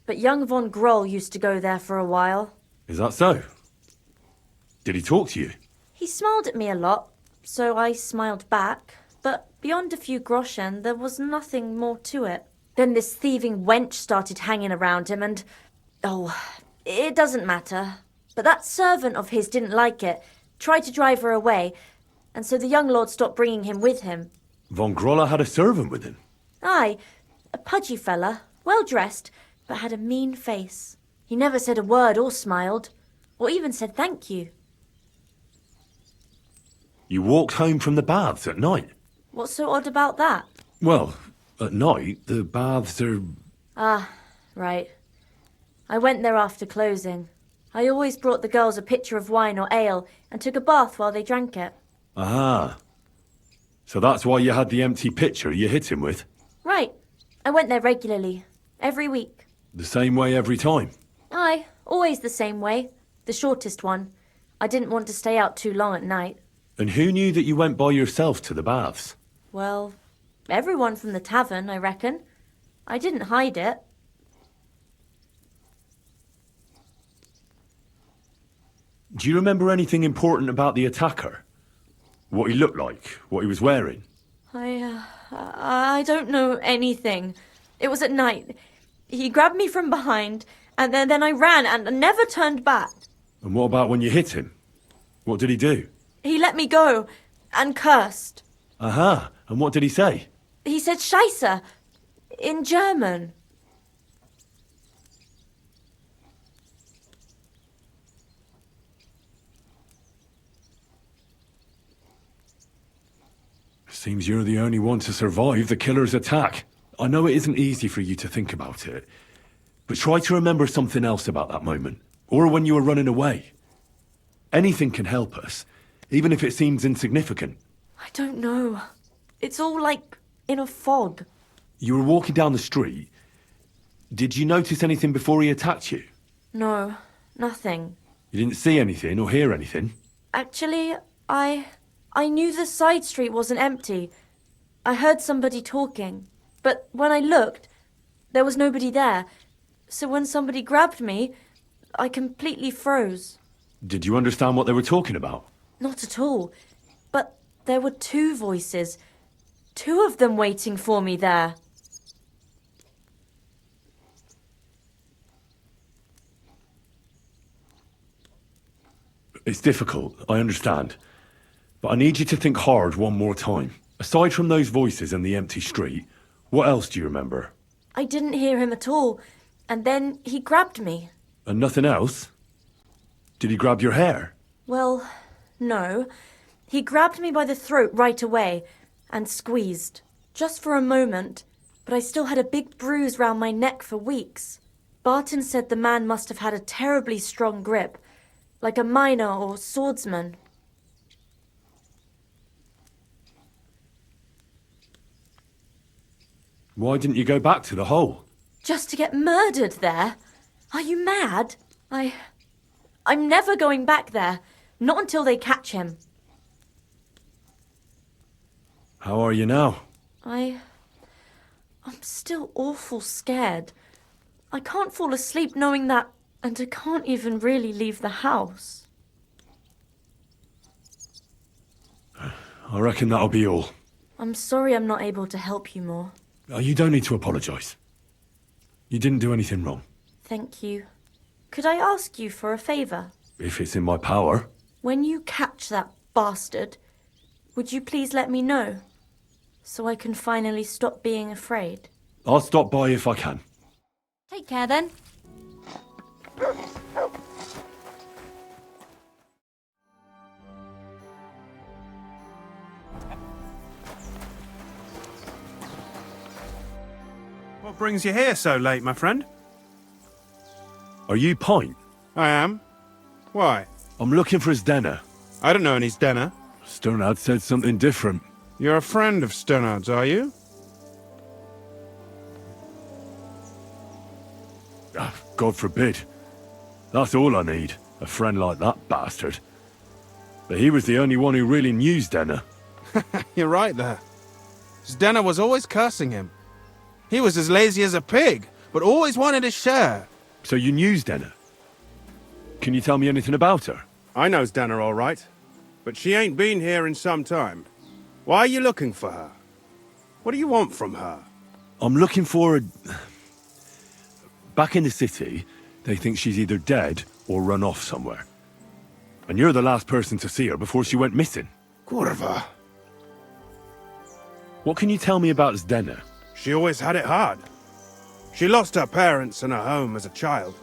but young von Groll used to go there for a while. Is that so? Did he talk to you? He smiled at me a lot, so I smiled back, but beyond a few groschen, there was nothing more to it. Then this thieving wench started hanging around him and... Oh, it doesn't matter. But that servant of his didn't like it, tried to drive her away, and so the young lord stopped bringing him with him. Von Groller had a servant with him? Aye, a pudgy fella, well-dressed, but had a mean face. He never said a word or smiled, or even said thank you. You walked home from the baths at night? What's so odd about that? Well, at night, the baths are... Ah, right. I went there after closing. I always brought the girls a pitcher of wine or ale and took a bath while they drank it. Aha. So that's why you had the empty pitcher you hit him with? Right. I went there regularly. Every week. The same way every time? Aye, always the same way. The shortest one. I didn't want to stay out too long at night. And who knew that you went by yourself to the baths? Well, everyone from the tavern, I reckon. I didn't hide it. Do you remember anything important about the attacker? What he looked like? What he was wearing? I don't know anything. It was at night. He grabbed me from behind, and then I ran and never turned back. And what about when you hit him? What did he do? He let me go and cursed. Aha. And what did he say? He said Scheisse in German. Seems you're the only one to survive the killer's attack. I know it isn't easy for you to think about it, but try to remember something else about that moment, or when you were running away. Anything can help us, even if it seems insignificant. I don't know. It's all like in a fog. You were walking down the street. Did you notice anything before he attacked you? No, nothing. You didn't see anything or hear anything? Actually, I knew the side street wasn't empty. I heard somebody talking, but when I looked, there was nobody there. So when somebody grabbed me, I completely froze. Did you understand what they were talking about? Not at all. But there were two voices. Two of them waiting for me there. It's difficult, I understand. But I need you to think hard one more time. Aside from those voices and the empty street, what else do you remember? I didn't hear him at all, and then he grabbed me. And nothing else? Did he grab your hair? Well, no. He grabbed me by the throat right away and squeezed. Just for a moment, but I still had a big bruise round my neck for weeks. Barton said the man must have had a terribly strong grip, like a miner or swordsman. Why didn't you go back to the hole? Just to get murdered there? Are you mad? I'm never going back there. Not until they catch him. How are you now? I'm still awful scared. I can't fall asleep knowing that, and I can't even really leave the house. I reckon that'll be all. I'm sorry I'm not able to help you more. You don't need to apologise. You didn't do anything wrong. Thank you. Could I ask you for a favour? If it's in my power. When you catch that bastard, would you please let me know? So I can finally stop being afraid. I'll stop by if I can. Take care then. What brings you here so late, my friend? Are you Pint? I am. Why? I'm looking for his Denner. I don't know any Stenner. Sternad said something different. You're a friend of Sternard's, are you? God forbid. That's all I need. A friend like that bastard. But he was the only one who really knew Denner. You're right there. Stenner was always cursing him. He was as lazy as a pig, but always wanted his share. So you knew Denner? Can you tell me anything about her? I know Stenner all right, but she ain't been here in some time. Why are you looking for her? What do you want from her? I'm looking for a... Back in the city, they think she's either dead or run off somewhere. And you're the last person to see her before she went missing. Kurva. What can you tell me about Denner? She always had it hard. She lost her parents and her home as a child.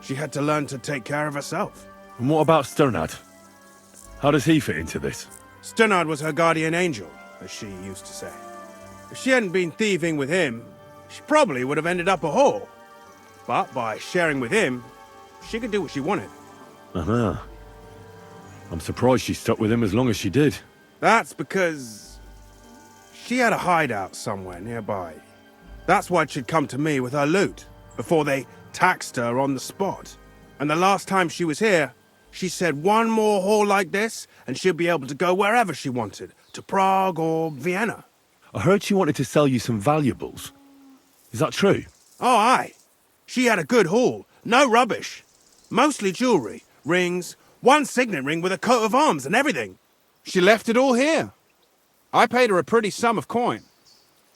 She had to learn to take care of herself. And what about Sternad? How does he fit into this? Sternard was her guardian angel, as she used to say. If she hadn't been thieving with him, she probably would have ended up a whore. But by sharing with him, she could do what she wanted. Uh-huh. I'm surprised she stuck with him as long as she did. That's because she had a hideout somewhere nearby. That's why she'd come to me with her loot, before they taxed her on the spot. And the last time she was here, she said one more haul like this, and she'll be able to go wherever she wanted, to Prague or Vienna. I heard she wanted to sell you some valuables. Is that true? Oh, aye. She had a good haul, no rubbish. Mostly jewellery, rings, one signet ring with a coat of arms and everything. She left it all here. I paid her a pretty sum of coin.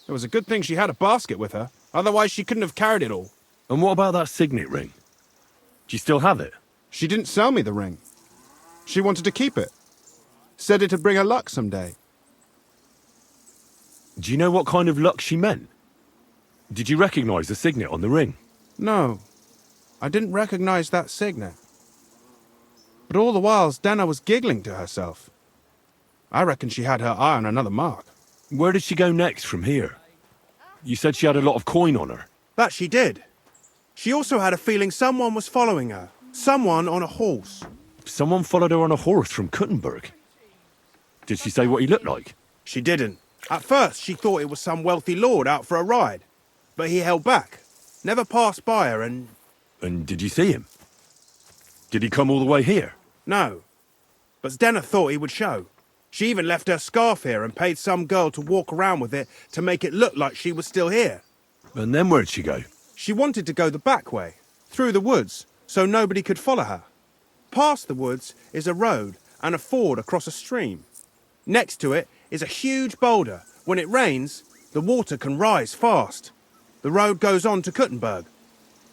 It was a good thing she had a basket with her, otherwise she couldn't have carried it all. And what about that signet ring? Do you still have it? She didn't sell me the ring. She wanted to keep it. Said it'd bring her luck someday. Do you know what kind of luck she meant? Did you recognize the signet on the ring? No, I didn't recognize that signet. But all the while, Dana was giggling to herself. I reckon she had her eye on another mark. Where did she go next from here? You said she had a lot of coin on her. That she did. She also had a feeling someone was following her. Someone on a horse. Someone followed her on a horse from Kuttenberg. Did she say what he looked like? She didn't. At first, she thought it was some wealthy lord out for a ride. But he held back. Never passed by her and... And did you see him? Did he come all the way here? No. But Zdena thought he would show. She even left her scarf here and paid some girl to walk around with it to make it look like she was still here. And then where'd she go? She wanted to go the back way, through the woods, so nobody could follow her. Past the woods is a road and a ford across a stream. Next to it is a huge boulder. When it rains, the water can rise fast. The road goes on to Kuttenberg.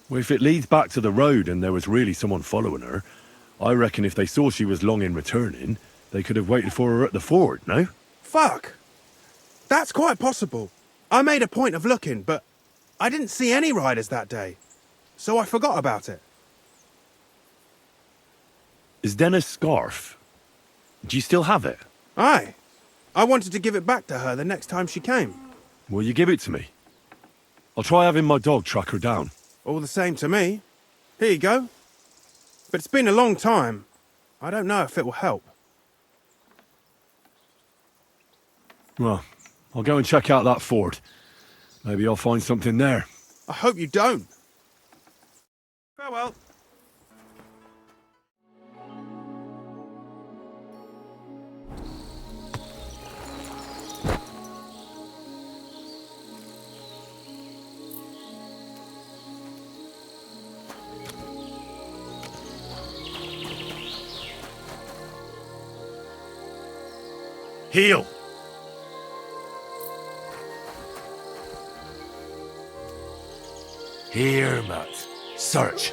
Well, if it leads back to the road and there was really someone following her, I reckon if they saw she was long in returning, they could have waited for her at the ford, no? Fuck! That's quite possible. I made a point of looking, but I didn't see any riders that day, so I forgot about it. Is Denna's scarf? Do you still have it? Aye. I wanted to give it back to her the next time she came. Will you give it to me? I'll try having my dog track her down. All the same to me. Here you go. But it's been a long time. I don't know if it will help. Well, I'll go and check out that ford. Maybe I'll find something there. I hope you don't. Farewell. Heel! Here, Matt. Search.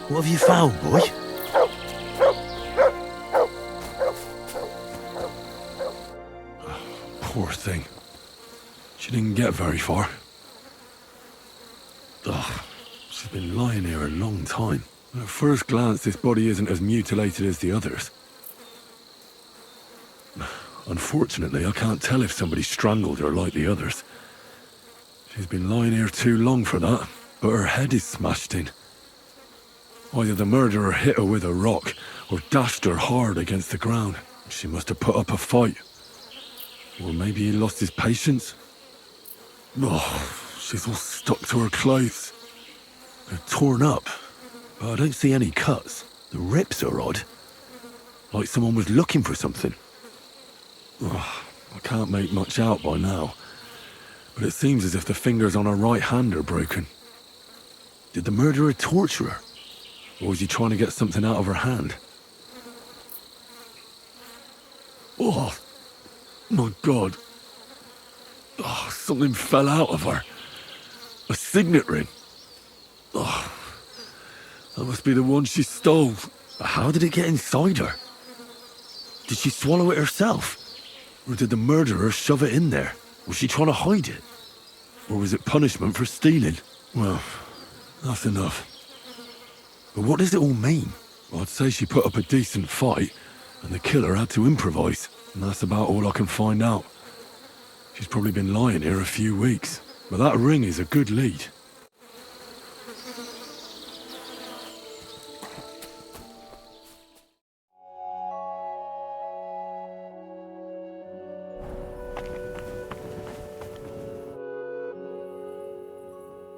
What have you found, boy? Poor thing. She didn't get very far. Ugh, she's been lying here a long time. At first glance, this body isn't as mutilated as the others. Unfortunately, I can't tell if somebody strangled her like the others. She's been lying here too long for that, but her head is smashed in. Either the murderer hit her with a rock, or dashed her hard against the ground. She must have put up a fight. Or maybe he lost his patience. Oh, she's all stuck to her clothes. They're torn up, but I don't see any cuts. The rips are odd. Like someone was looking for something. Oh, I can't make much out by now, but it seems as if the fingers on her right hand are broken. Did the murderer torture her? Or was he trying to get something out of her hand? Oh, my God. Oh, something fell out of her. A signet ring. Oh, that must be the one she stole. How did it get inside her? Did she swallow it herself? Or did the murderer shove it in there? Was she trying to hide it? Or was it punishment for stealing? Well, that's enough. But what does it all mean? I'd say she put up a decent fight, and the killer had to improvise. And that's about all I can find out. She's probably been lying here a few weeks. But that ring is a good lead.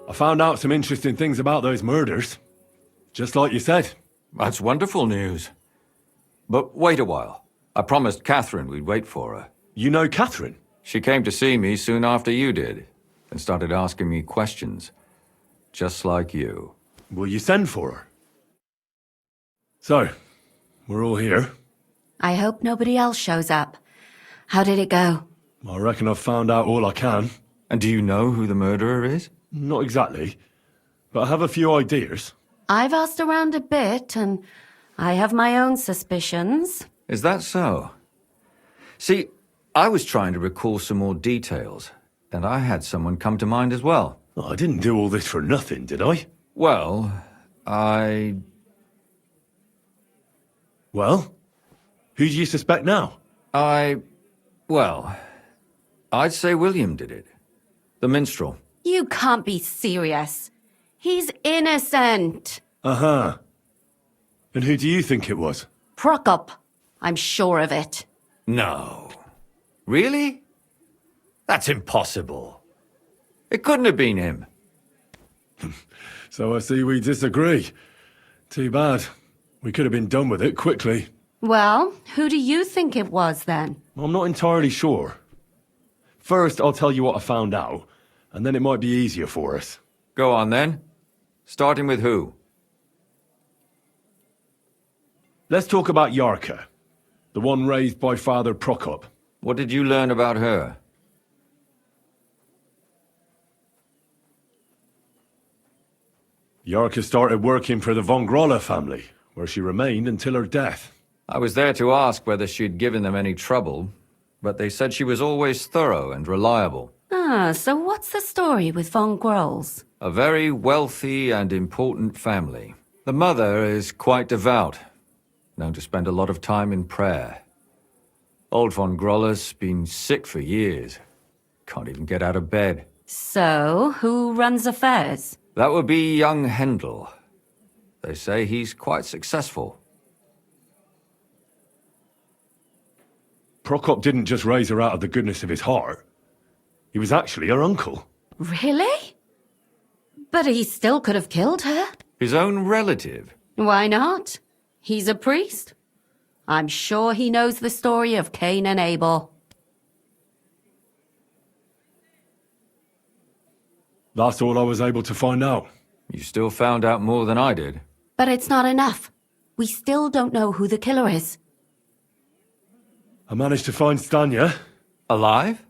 I found out some interesting things about those murders. Just like you said. That's wonderful news. But wait a while. I promised Catherine we'd wait for her. You know Catherine? She came to see me soon after you did, and started asking me questions. Just like you. Will you send for her? So, we're all here. I hope nobody else shows up. How did it go? I reckon I've found out all I can. And do you know who the murderer is? Not exactly, but I have a few ideas. I've asked around a bit, and I have my own suspicions. Is that so? See, I was trying to recall some more details, and I had someone come to mind as well. Oh, I didn't do all this for nothing, did I? Well, Well? Who do you suspect now? Well, I'd say William did it. The minstrel. You can't be serious. He's innocent. Uh-huh. And who do you think it was? Prokop. I'm sure of it. No. Really? That's impossible. It couldn't have been him. So I see we disagree. Too bad. We could have been done with it quickly. Well, who do you think it was then? I'm not entirely sure. First, I'll tell you what I found out, and then it might be easier for us. Go on then. Starting with who? Let's talk about Yarka, the one raised by Father Prokop. What did you learn about her? Yarka started working for the von Grolle family, where she remained until her death. I was there to ask whether she'd given them any trouble, but they said she was always thorough and reliable. Ah, so what's the story with von Grolls? A very wealthy and important family. The mother is quite devout, known to spend a lot of time in prayer. Old von Groller's been sick for years. Can't even get out of bed. So, who runs affairs? That would be young Hendel. They say he's quite successful. Prokop didn't just raise her out of the goodness of his heart. He was actually her uncle. Really? But he still could have killed her. His own relative? Why not? He's a priest. I'm sure he knows the story of Cain and Abel. That's all I was able to find out. You still found out more than I did. But it's not enough. We still don't know who the killer is. I managed to find Stanya. Alive?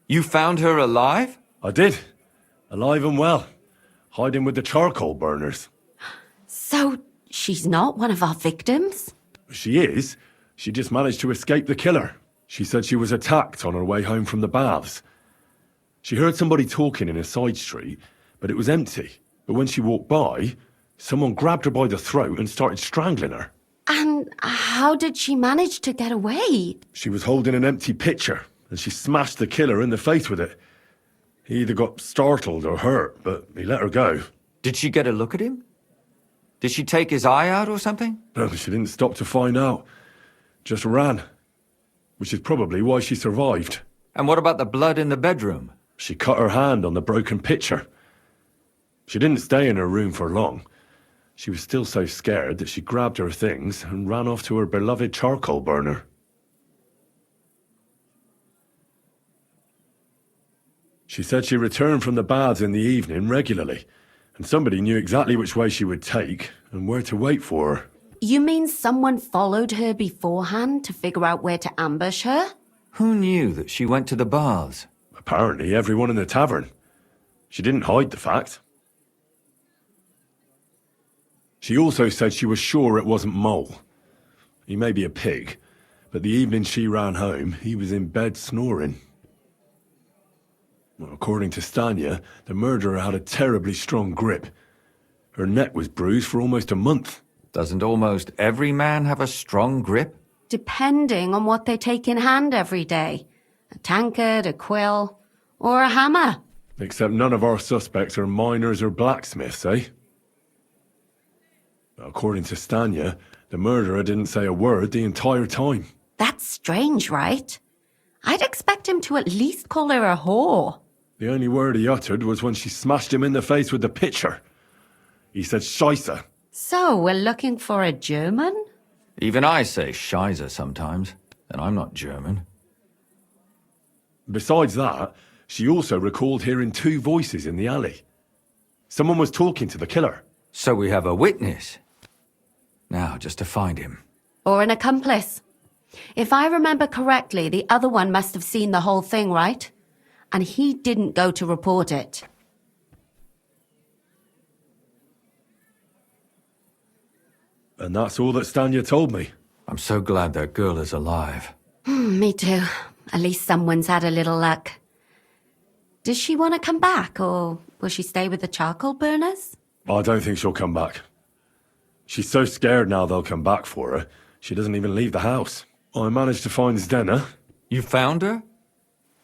You found her alive? I did. Alive and well. Hiding with the charcoal burners. So, she's not one of our victims? She is. She just managed to escape the killer. She said she was attacked on her way home from the baths. She heard somebody talking in a side street, but it was empty. But when she walked by, someone grabbed her by the throat and started strangling her. And how did she manage to get away? She was holding an empty pitcher, and she smashed the killer in the face with it. He either got startled or hurt, but he let her go. Did she get a look at him? Did she take his eye out or something? No, she didn't stop to find out. Just ran. Which is probably why she survived. And what about the blood in the bedroom? She cut her hand on the broken pitcher. She didn't stay in her room for long. She was still so scared that she grabbed her things and ran off to her beloved charcoal burner. She said she returned from the baths in the evening regularly, and somebody knew exactly which way she would take and where to wait for her. You mean someone followed her beforehand to figure out where to ambush her? Who knew that she went to the baths? Apparently everyone in the tavern. She didn't hide the fact. She also said she was sure it wasn't Mole. He may be a pig, but the evening she ran home, he was in bed snoring. Well, according to Stanya, the murderer had a terribly strong grip. Her neck was bruised for almost a month. Doesn't almost every man have a strong grip? Depending on what they take in hand every day. A tankard, a quill, or a hammer. Except none of our suspects are miners or blacksmiths, eh? According to Stanya, the murderer didn't say a word the entire time. That's strange, right? I'd expect him to at least call her a whore. The only word he uttered was when she smashed him in the face with the pitcher. He said Scheisse. So, we're looking for a German? Even I say Scheiße sometimes, and I'm not German. Besides that, she also recalled hearing two voices in the alley. Someone was talking to the killer. So we have a witness. Now, just to find him. Or an accomplice. If I remember correctly, the other one must have seen the whole thing, right? And he didn't go to report it. And that's all that Stanya told me. I'm so glad that girl is alive. Me too. At least someone's had a little luck. Does she want to come back, or will she stay with the charcoal burners? I don't think she'll come back. She's so scared now they'll come back for her, she doesn't even leave the house. I managed to find Zdena. You found her?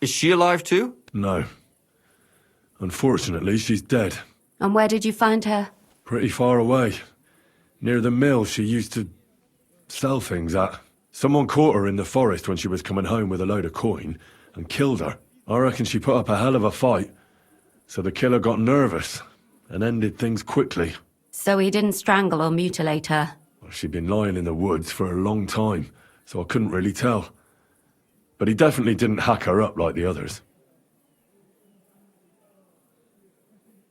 Is she alive too? No. Unfortunately, she's dead. And where did you find her? Pretty far away. Near the mill she used to sell things at. Someone caught her in the forest when she was coming home with a load of coin and killed her. I reckon she put up a hell of a fight. So the killer got nervous and ended things quickly. So he didn't strangle or mutilate her? Well, she'd been lying in the woods for a long time, so I couldn't really tell. But he definitely didn't hack her up like the others.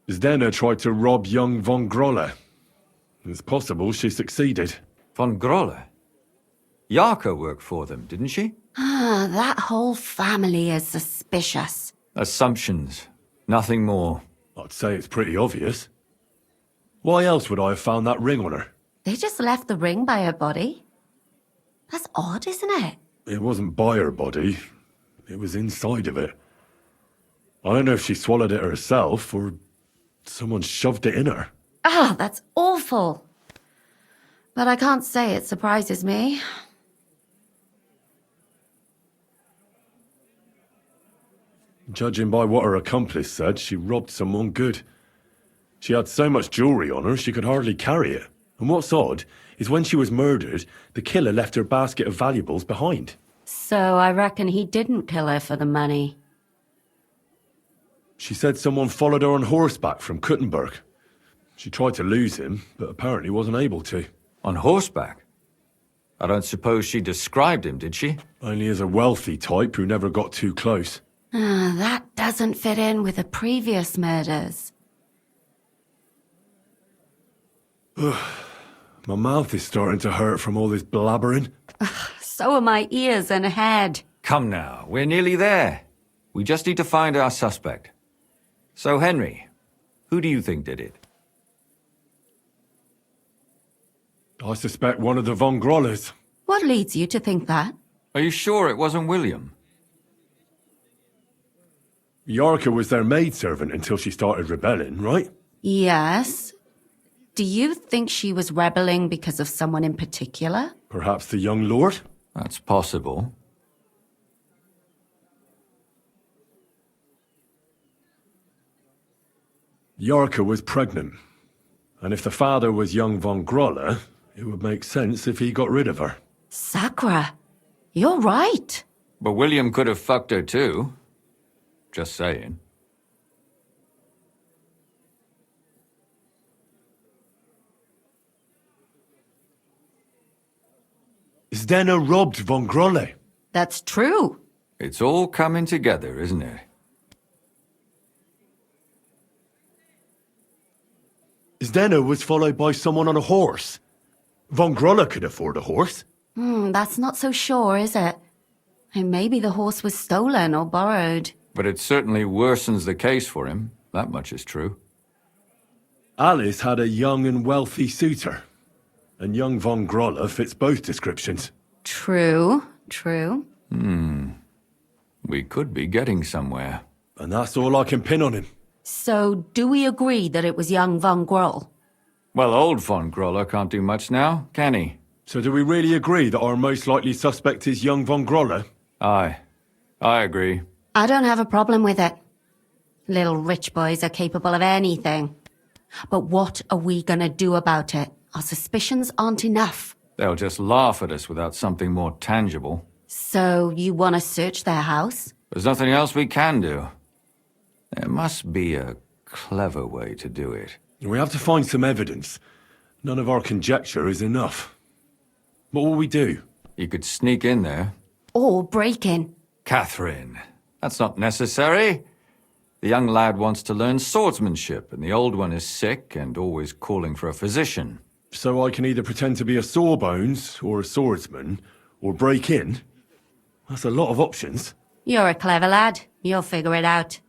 Zdena tried to rob young von Grolle. It's possible she succeeded. Von Grolle? Yarka worked for them, didn't she? Ah, that whole family is suspicious. Assumptions. Nothing more. I'd say it's pretty obvious. Why else would I have found that ring on her? They just left the ring by her body. That's odd, isn't it? It wasn't by her body. It was inside of it. I don't know if she swallowed it herself or someone shoved it in her. Ah, that's awful. But I can't say it surprises me. Judging by what her accomplice said, she robbed someone good. She had so much jewellery on her, she could hardly carry it. And what's odd is when she was murdered, the killer left her basket of valuables behind. So I reckon he didn't kill her for the money. She said someone followed her on horseback from Kuttenberg. She tried to lose him, but apparently wasn't able to. On horseback? I don't suppose she described him, did she? Only as a wealthy type who never got too close. Ah, that doesn't fit in with the previous murders. My mouth is starting to hurt from all this blabbering. So are my ears and head. Come now, we're nearly there. We just need to find our suspect. So, Henry, who do you think did it? I suspect one of the von Grolles. What leads you to think that? Are you sure it wasn't William? Yarka was their maidservant until she started rebelling, right? Yes. Do you think she was rebelling because of someone in particular? Perhaps the young lord? That's possible. Yarka was pregnant. And if the father was young von Grolle, it would make sense if he got rid of her. Sakura, you're right. But William could have fucked her too. Just saying. Zdena robbed von Grolle. That's true. It's all coming together, isn't it? Zdena was followed by someone on a horse. Von Grolle could afford a horse. That's not so sure, is it? And maybe the horse was stolen or borrowed. But it certainly worsens the case for him. That much is true. Alice had a young and wealthy suitor. And young von Grolle fits both descriptions. True. True. We could be getting somewhere. And that's all I can pin on him. So, do we agree that it was young Von Groll? Well, old Von Groller can't do much now, can he? So do we really agree that our most likely suspect is young Von Groller? Aye. I agree. I don't have a problem with it. Little rich boys are capable of anything. But what are we gonna do about it? Our suspicions aren't enough. They'll just laugh at us without something more tangible. So, you wanna search their house? There's nothing else we can do. There must be a clever way to do it. We have to find some evidence. None of our conjecture is enough. What will we do? You could sneak in there. Or break in? Catherine, that's not necessary. The young lad wants to learn swordsmanship, and the old one is sick and always calling for a physician. So I can either pretend to be a sawbones, or a swordsman, or break in? That's a lot of options. You're a clever lad. You'll figure it out.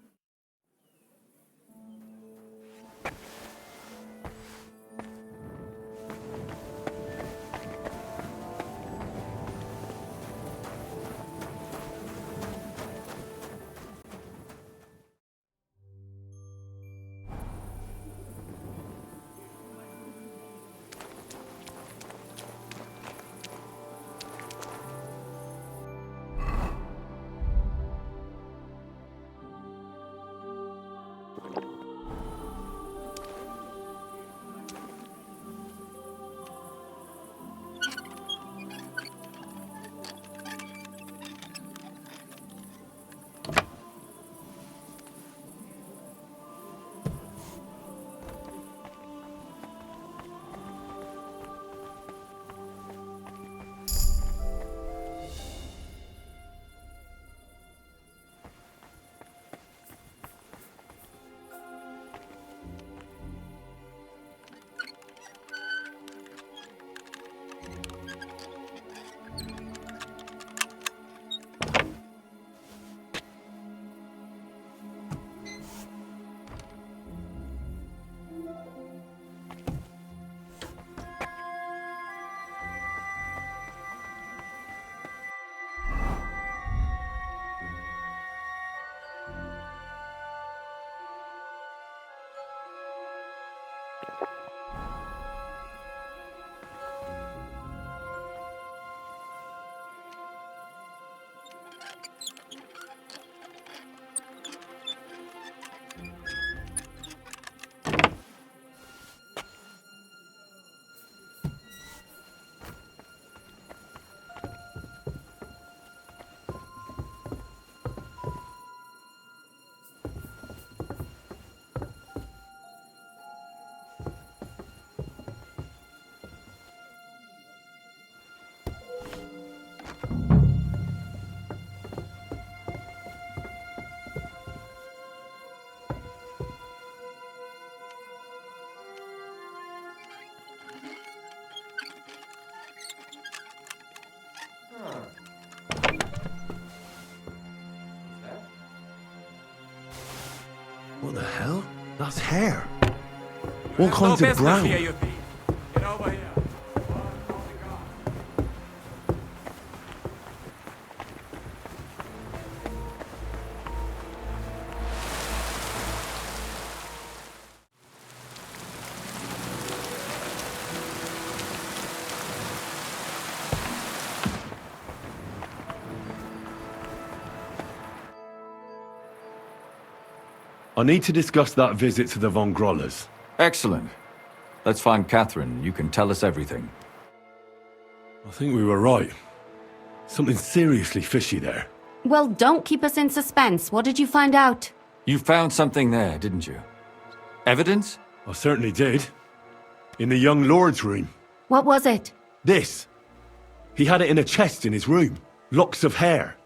What the hell? That's hair. What kinds of brown? I need to discuss that visit to the Von Grollers. Excellent. Let's find Catherine. You can tell us everything. I think we were right. Something seriously fishy there. Well, don't keep us in suspense. What did you find out? You found something there, didn't you? Evidence? I certainly did. In the young lord's room. What was it? This. He had it in a chest in his room. Locks of hair.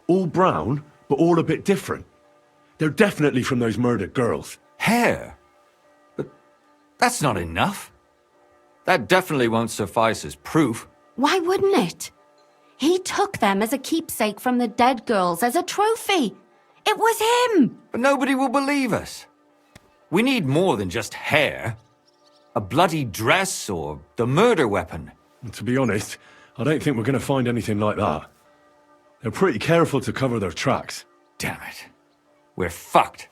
All brown, but all a bit different. They're definitely from those murdered girls. Hair? But that's not enough. That definitely won't suffice as proof. Why wouldn't it? He took them as a keepsake from the dead girls, as a trophy. It was him! But nobody will believe us. We need more than just hair. A bloody dress or the murder weapon. To be honest, I don't think we're going to find anything like that. They're pretty careful to cover their tracks. Damn it. We're fucked.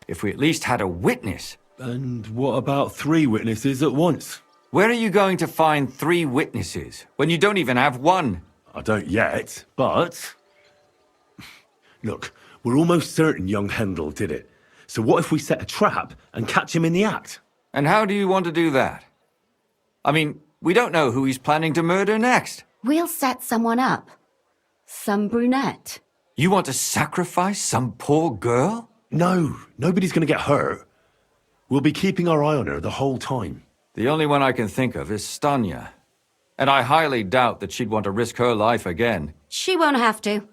If we at least had a witness. And what about 3 witnesses at once? Where are you going to find 3 witnesses when you don't even have one? I don't yet, but... Look, we're almost certain young Hendel did it. So what if we set a trap and catch him in the act? And how do you want to do that? I mean, we don't know who he's planning to murder next. We'll set someone up. Some brunette. You want to sacrifice some poor girl? No, nobody's gonna get hurt. We'll be keeping our eye on her the whole time. The only one I can think of is Stanya. And I highly doubt that she'd want to risk her life again. She won't have to.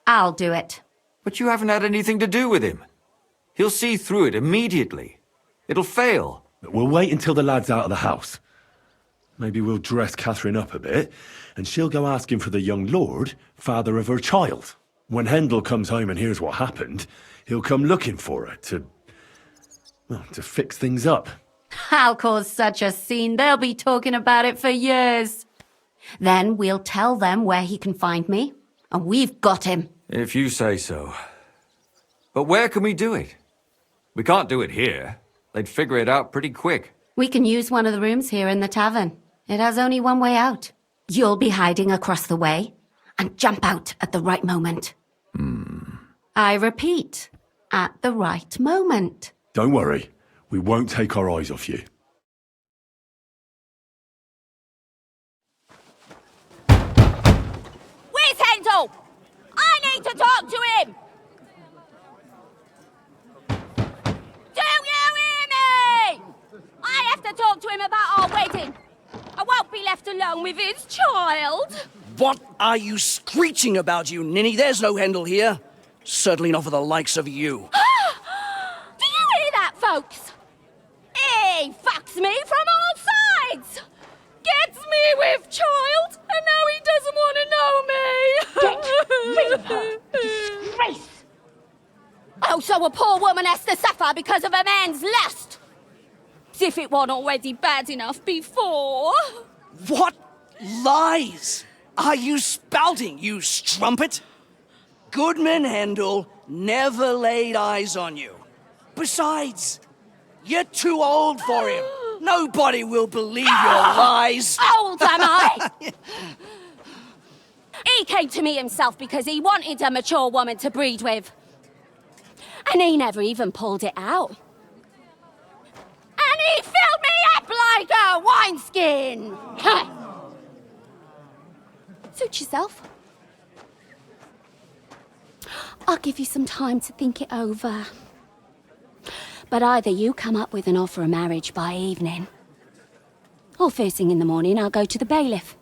I'll do it. But you haven't had anything to do with him. He'll see through it immediately. It'll fail. We'll wait until the lad's out of the house. Maybe we'll dress Catherine up a bit, and she'll go asking for the young lord, father of her child. When Hendel comes home and hears what happened, he'll come looking for her to fix things up. I'll cause such a scene, they'll be talking about it for years. Then we'll tell them where he can find me, and we've got him. If you say so. But where can we do it? We can't do it here. They'd figure it out pretty quick. We can use one of the rooms here in the tavern. It has only one way out. You'll be hiding across the way, and jump out at the right moment. I repeat, at the right moment. Don't worry, we won't take our eyes off you. Where's Hendel? I need to talk to him! Do you hear me? I have to talk to him about our wedding. I won't be left alone with his child. What are you screeching about, you ninny? There's no Hendel here. Certainly not for the likes of you. Do you hear that, folks? He fucks me from all sides. Gets me with child, and now he doesn't want to know me. Get rid of her. Disgrace. Oh, so a poor woman has to suffer because of a man's lust. As if it wasn't already bad enough before. What lies are you spouting, you strumpet? Goodman Hendel never laid eyes on you. Besides, you're too old for him. Nobody will believe your lies. Old, am I? He came to me himself because he wanted a mature woman to breed with. And he never even pulled it out. And he filled me up like a wineskin. Suit yourself. I'll give you some time to think it over. But either you come up with an offer of marriage by evening, or first thing in the morning I'll go to the bailiff.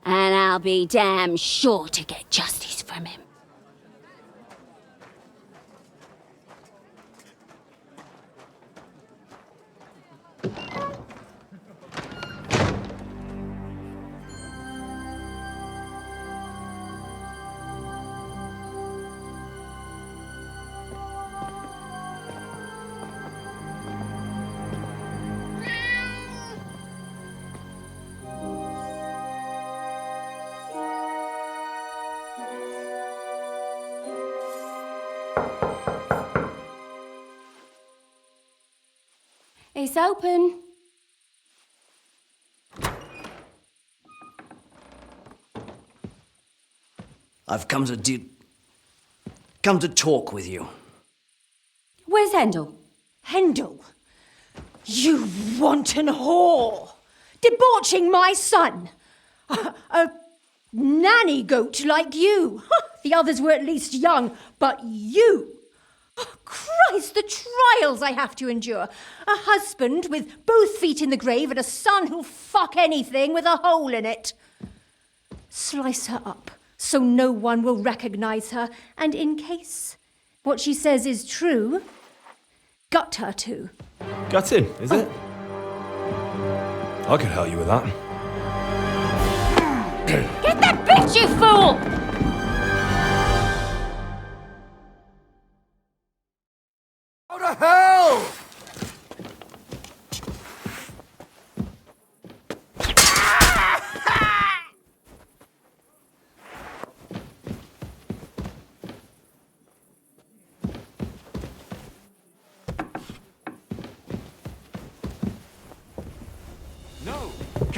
And I'll be damn sure to get justice from him. It's open. I've come to talk with you. Where's Hendel? Hendel, you wanton whore! Debauching my son! A nanny goat like you! The others were at least young, but you! Oh, Christ, the trials I have to endure! A husband with both feet in the grave and a son who'll fuck anything with a hole in it. Slice her up so no one will recognize her, and in case what she says is true, gut her too. Gutting, is it? I could help you with that. Get that bitch, you fool! How the hell?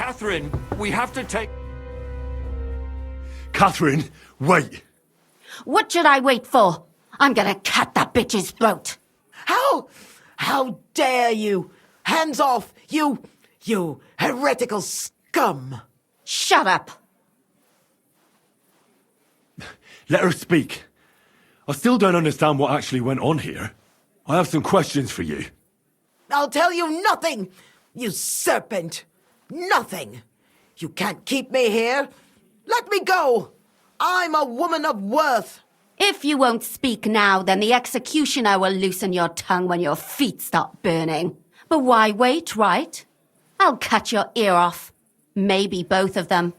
Catherine, we have to take... Catherine, wait. What should I wait for? I'm gonna cut that bitch's throat. How dare you? Hands off, you heretical scum! Shut up. Let her speak. I still don't understand what actually went on here. I have some questions for you. I'll tell you nothing, you serpent! Nothing! You can't keep me here! Let me go! I'm a woman of worth! If you won't speak now, then the executioner will loosen your tongue when your feet start burning. But why wait, right? I'll cut your ear off. Maybe both of them.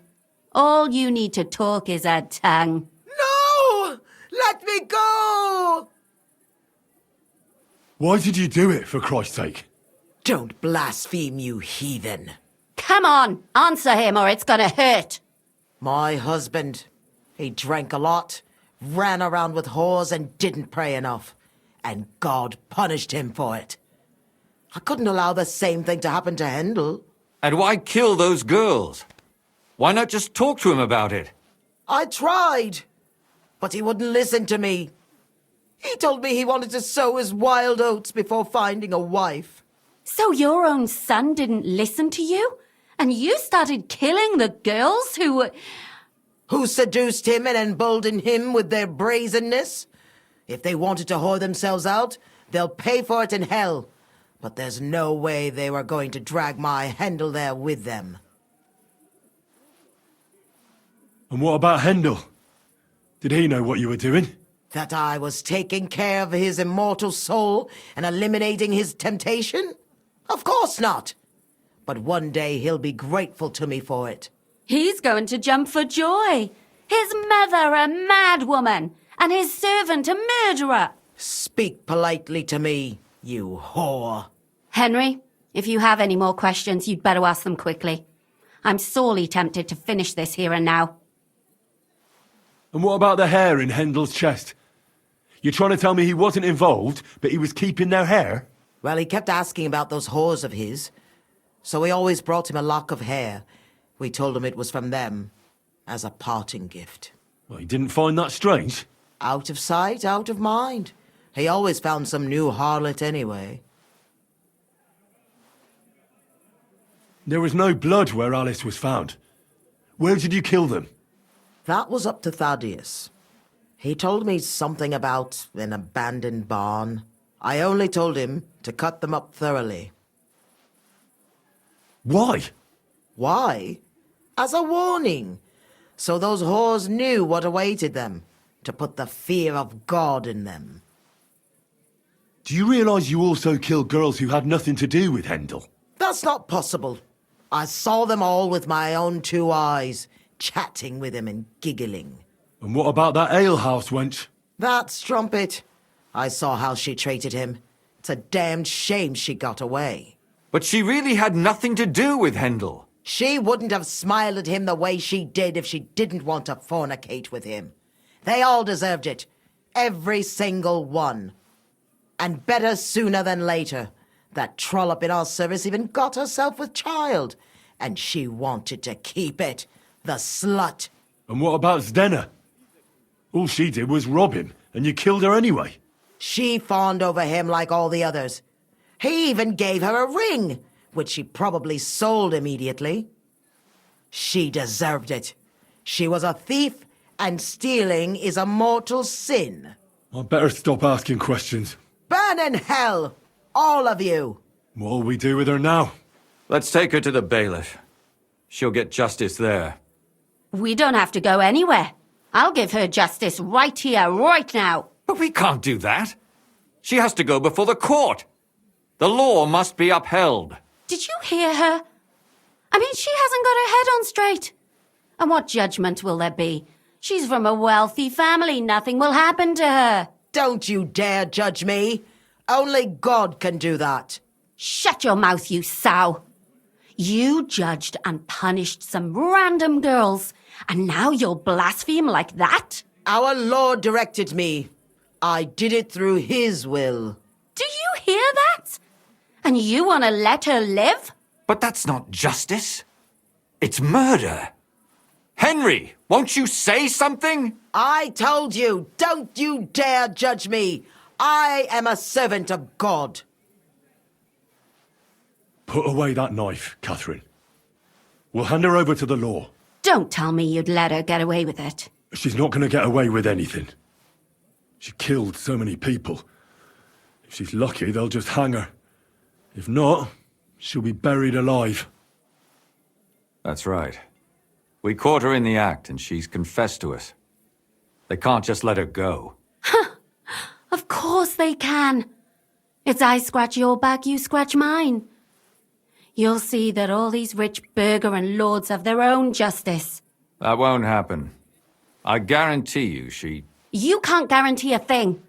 All you need to talk is a tongue. No! Let me go! Why did you do it, for Christ's sake? Don't blaspheme, you heathen. Come on, answer him or it's gonna hurt. My husband, he drank a lot, ran around with whores and didn't pray enough. And God punished him for it. I couldn't allow the same thing to happen to Hendel. And why kill those girls? Why not just talk to him about it? I tried, but he wouldn't listen to me. He told me he wanted to sow his wild oats before finding a wife. So your own son didn't listen to you? And you started killing the girls who seduced him and emboldened him with their brazenness? If they wanted to whore themselves out, they'll pay for it in hell. But there's no way they were going to drag my Hendel there with them. And what about Hendel? Did he know what you were doing? That I was taking care of his immortal soul and eliminating his temptation? Of course not. But one day he'll be grateful to me for it. He's going to jump for joy. His mother a mad woman, and his servant a murderer. Speak politely to me, you whore. Henry, if you have any more questions, you'd better ask them quickly. I'm sorely tempted to finish this here and now. And what about the hair in Hendel's chest? You're trying to tell me he wasn't involved, but he was keeping their hair? Well, he kept asking about those whores of his. So we always brought him a lock of hair. We told him it was from them, as a parting gift. Well, he didn't find that strange? Out of sight, out of mind. He always found some new harlot anyway. There was no blood where Alice was found. Where did you kill them? That was up to Thaddeus. He told me something about an abandoned barn. I only told him to cut them up thoroughly. Why? Why? As a warning. So those whores knew what awaited them. To put the fear of God in them. Do you realise you also killed girls who had nothing to do with Hendel? That's not possible. I saw them all with my own 2 eyes, chatting with him and giggling. And what about that alehouse wench? That strumpet. I saw how she treated him. It's a damned shame she got away. But she really had nothing to do with Hendel. She wouldn't have smiled at him the way she did if she didn't want to fornicate with him. They all deserved it. Every single one. And better sooner than later. That trollop in our service even got herself with child. And she wanted to keep it. The slut. And what about Zdenna? All she did was rob him, and you killed her anyway. She fawned over him like all the others. He even gave her a ring, which she probably sold immediately. She deserved it. She was a thief, and stealing is a mortal sin. I'd better stop asking questions. Burn in hell, all of you. What'll we do with her now? Let's take her to the bailiff. She'll get justice there. We don't have to go anywhere. I'll give her justice right here, right now. But we can't do that. She has to go before the court. The law must be upheld. Did you hear her? I mean, she hasn't got her head on straight. And what judgment will there be? She's from a wealthy family. Nothing will happen to her. Don't you dare judge me. Only God can do that. Shut your mouth, you sow. You judged and punished some random girls, and now you'll blaspheme like that? Our Lord directed me. I did it through His will. Do you hear that? And you want to let her live? But that's not justice. It's murder. Henry, won't you say something? I told you, don't you dare judge me. I am a servant of God. Put away that knife, Catherine. We'll hand her over to the law. Don't tell me you'd let her get away with it. She's not going to get away with anything. She killed so many people. If she's lucky, they'll just hang her. If not, she'll be buried alive. That's right. We caught her in the act, and she's confessed to us. They can't just let her go. Of course they can. It's I scratch your back, you scratch mine. You'll see that all these rich burgher and lords have their own justice. That won't happen. I guarantee you she... You can't guarantee a thing.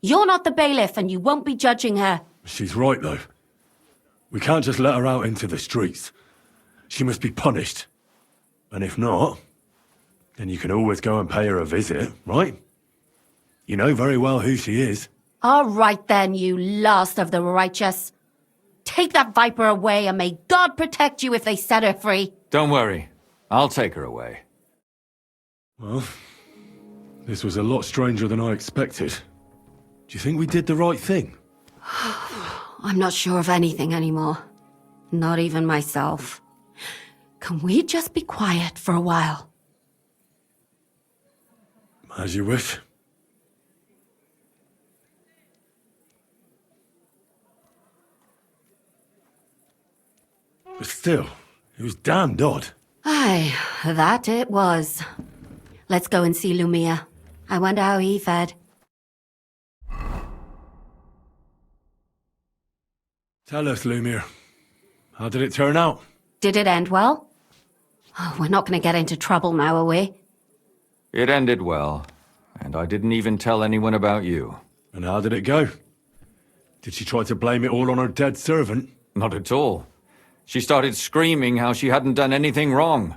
You're not the bailiff and you won't be judging her. She's right, though. We can't just let her out into the streets. She must be punished. And if not, then you can always go and pay her a visit, right? You know very well who she is. All right then, you last of the righteous. Take that viper away and may God protect you if they set her free. Don't worry. I'll take her away. Well, this was a lot stranger than I expected. Do you think we did the right thing? I'm not sure of anything anymore. Not even myself. Can we just be quiet for a while? As you wish. But still, it was damned odd. Aye, that it was. Let's go and see Lumia. I wonder how he fared. Tell us, Lumir. How did it turn out? Did it end well? Oh, we're not going to get into trouble now, are we? It ended well, and I didn't even tell anyone about you. And how did it go? Did she try to blame it all on her dead servant? Not at all. She started screaming how she hadn't done anything wrong,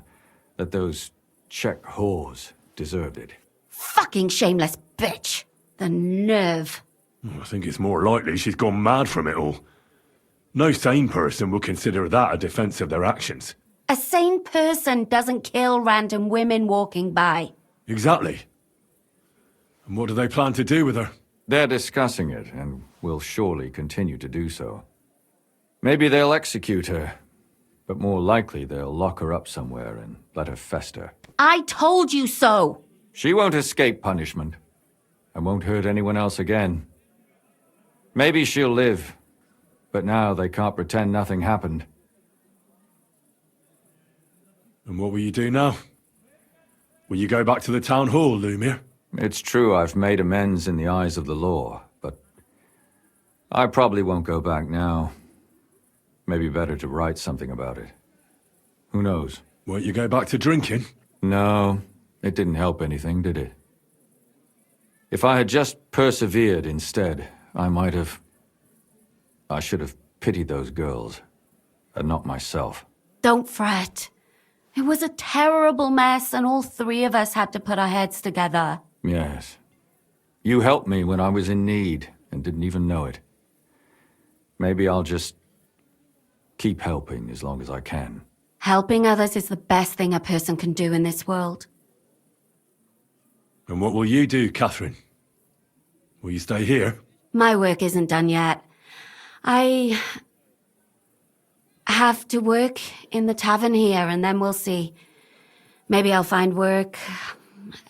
that those Czech whores deserved it. Fucking shameless bitch. The nerve. I think it's more likely she's gone mad from it all. No sane person will consider that a defense of their actions. A sane person doesn't kill random women walking by. Exactly. And what do they plan to do with her? They're discussing it, and will surely continue to do so. Maybe they'll execute her, but more likely they'll lock her up somewhere and let her fester. I told you so! She won't escape punishment, and won't hurt anyone else again. Maybe she'll live, but now they can't pretend nothing happened. And what will you do now? Will you go back to the town hall, Lumir? It's true I've made amends in the eyes of the law, but I probably won't go back now. Maybe better to write something about it. Who knows? Won't you go back to drinking? No, it didn't help anything, did it? If I had just persevered instead, I should have pitied those girls, and not myself. Don't fret. It was a terrible mess, and all three of us had to put our heads together. Yes. You helped me when I was in need, and didn't even know it. Maybe I'll just keep helping as long as I can. Helping others is the best thing a person can do in this world. And what will you do, Catherine? Will you stay here? My work isn't done yet. I have to work in the tavern here, and then we'll see. Maybe I'll find work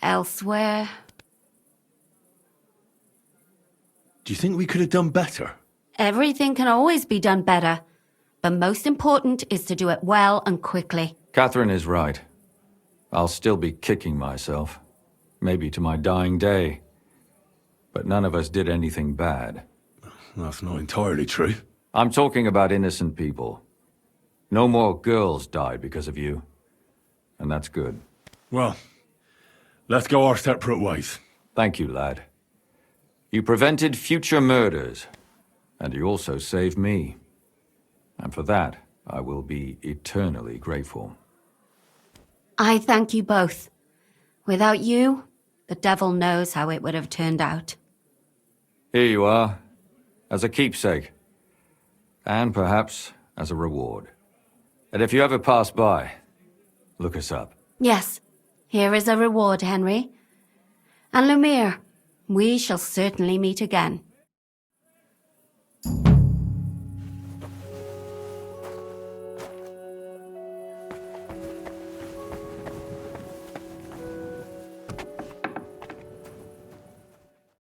elsewhere. Do you think we could have done better? Everything can always be done better. But most important is to do it well and quickly. Catherine is right. I'll still be kicking myself. Maybe to my dying day. But none of us did anything bad. That's not entirely true. I'm talking about innocent people. No more girls died because of you. And that's good. Well, let's go our separate ways. Thank you, lad. You prevented future murders. And you also saved me. And for that, I will be eternally grateful. I thank you both. Without you, the devil knows how it would have turned out. Here you are, as a keepsake. And perhaps as a reward. And if you ever pass by, look us up. Yes, here is a reward, Henry. And Lumiere, we shall certainly meet again.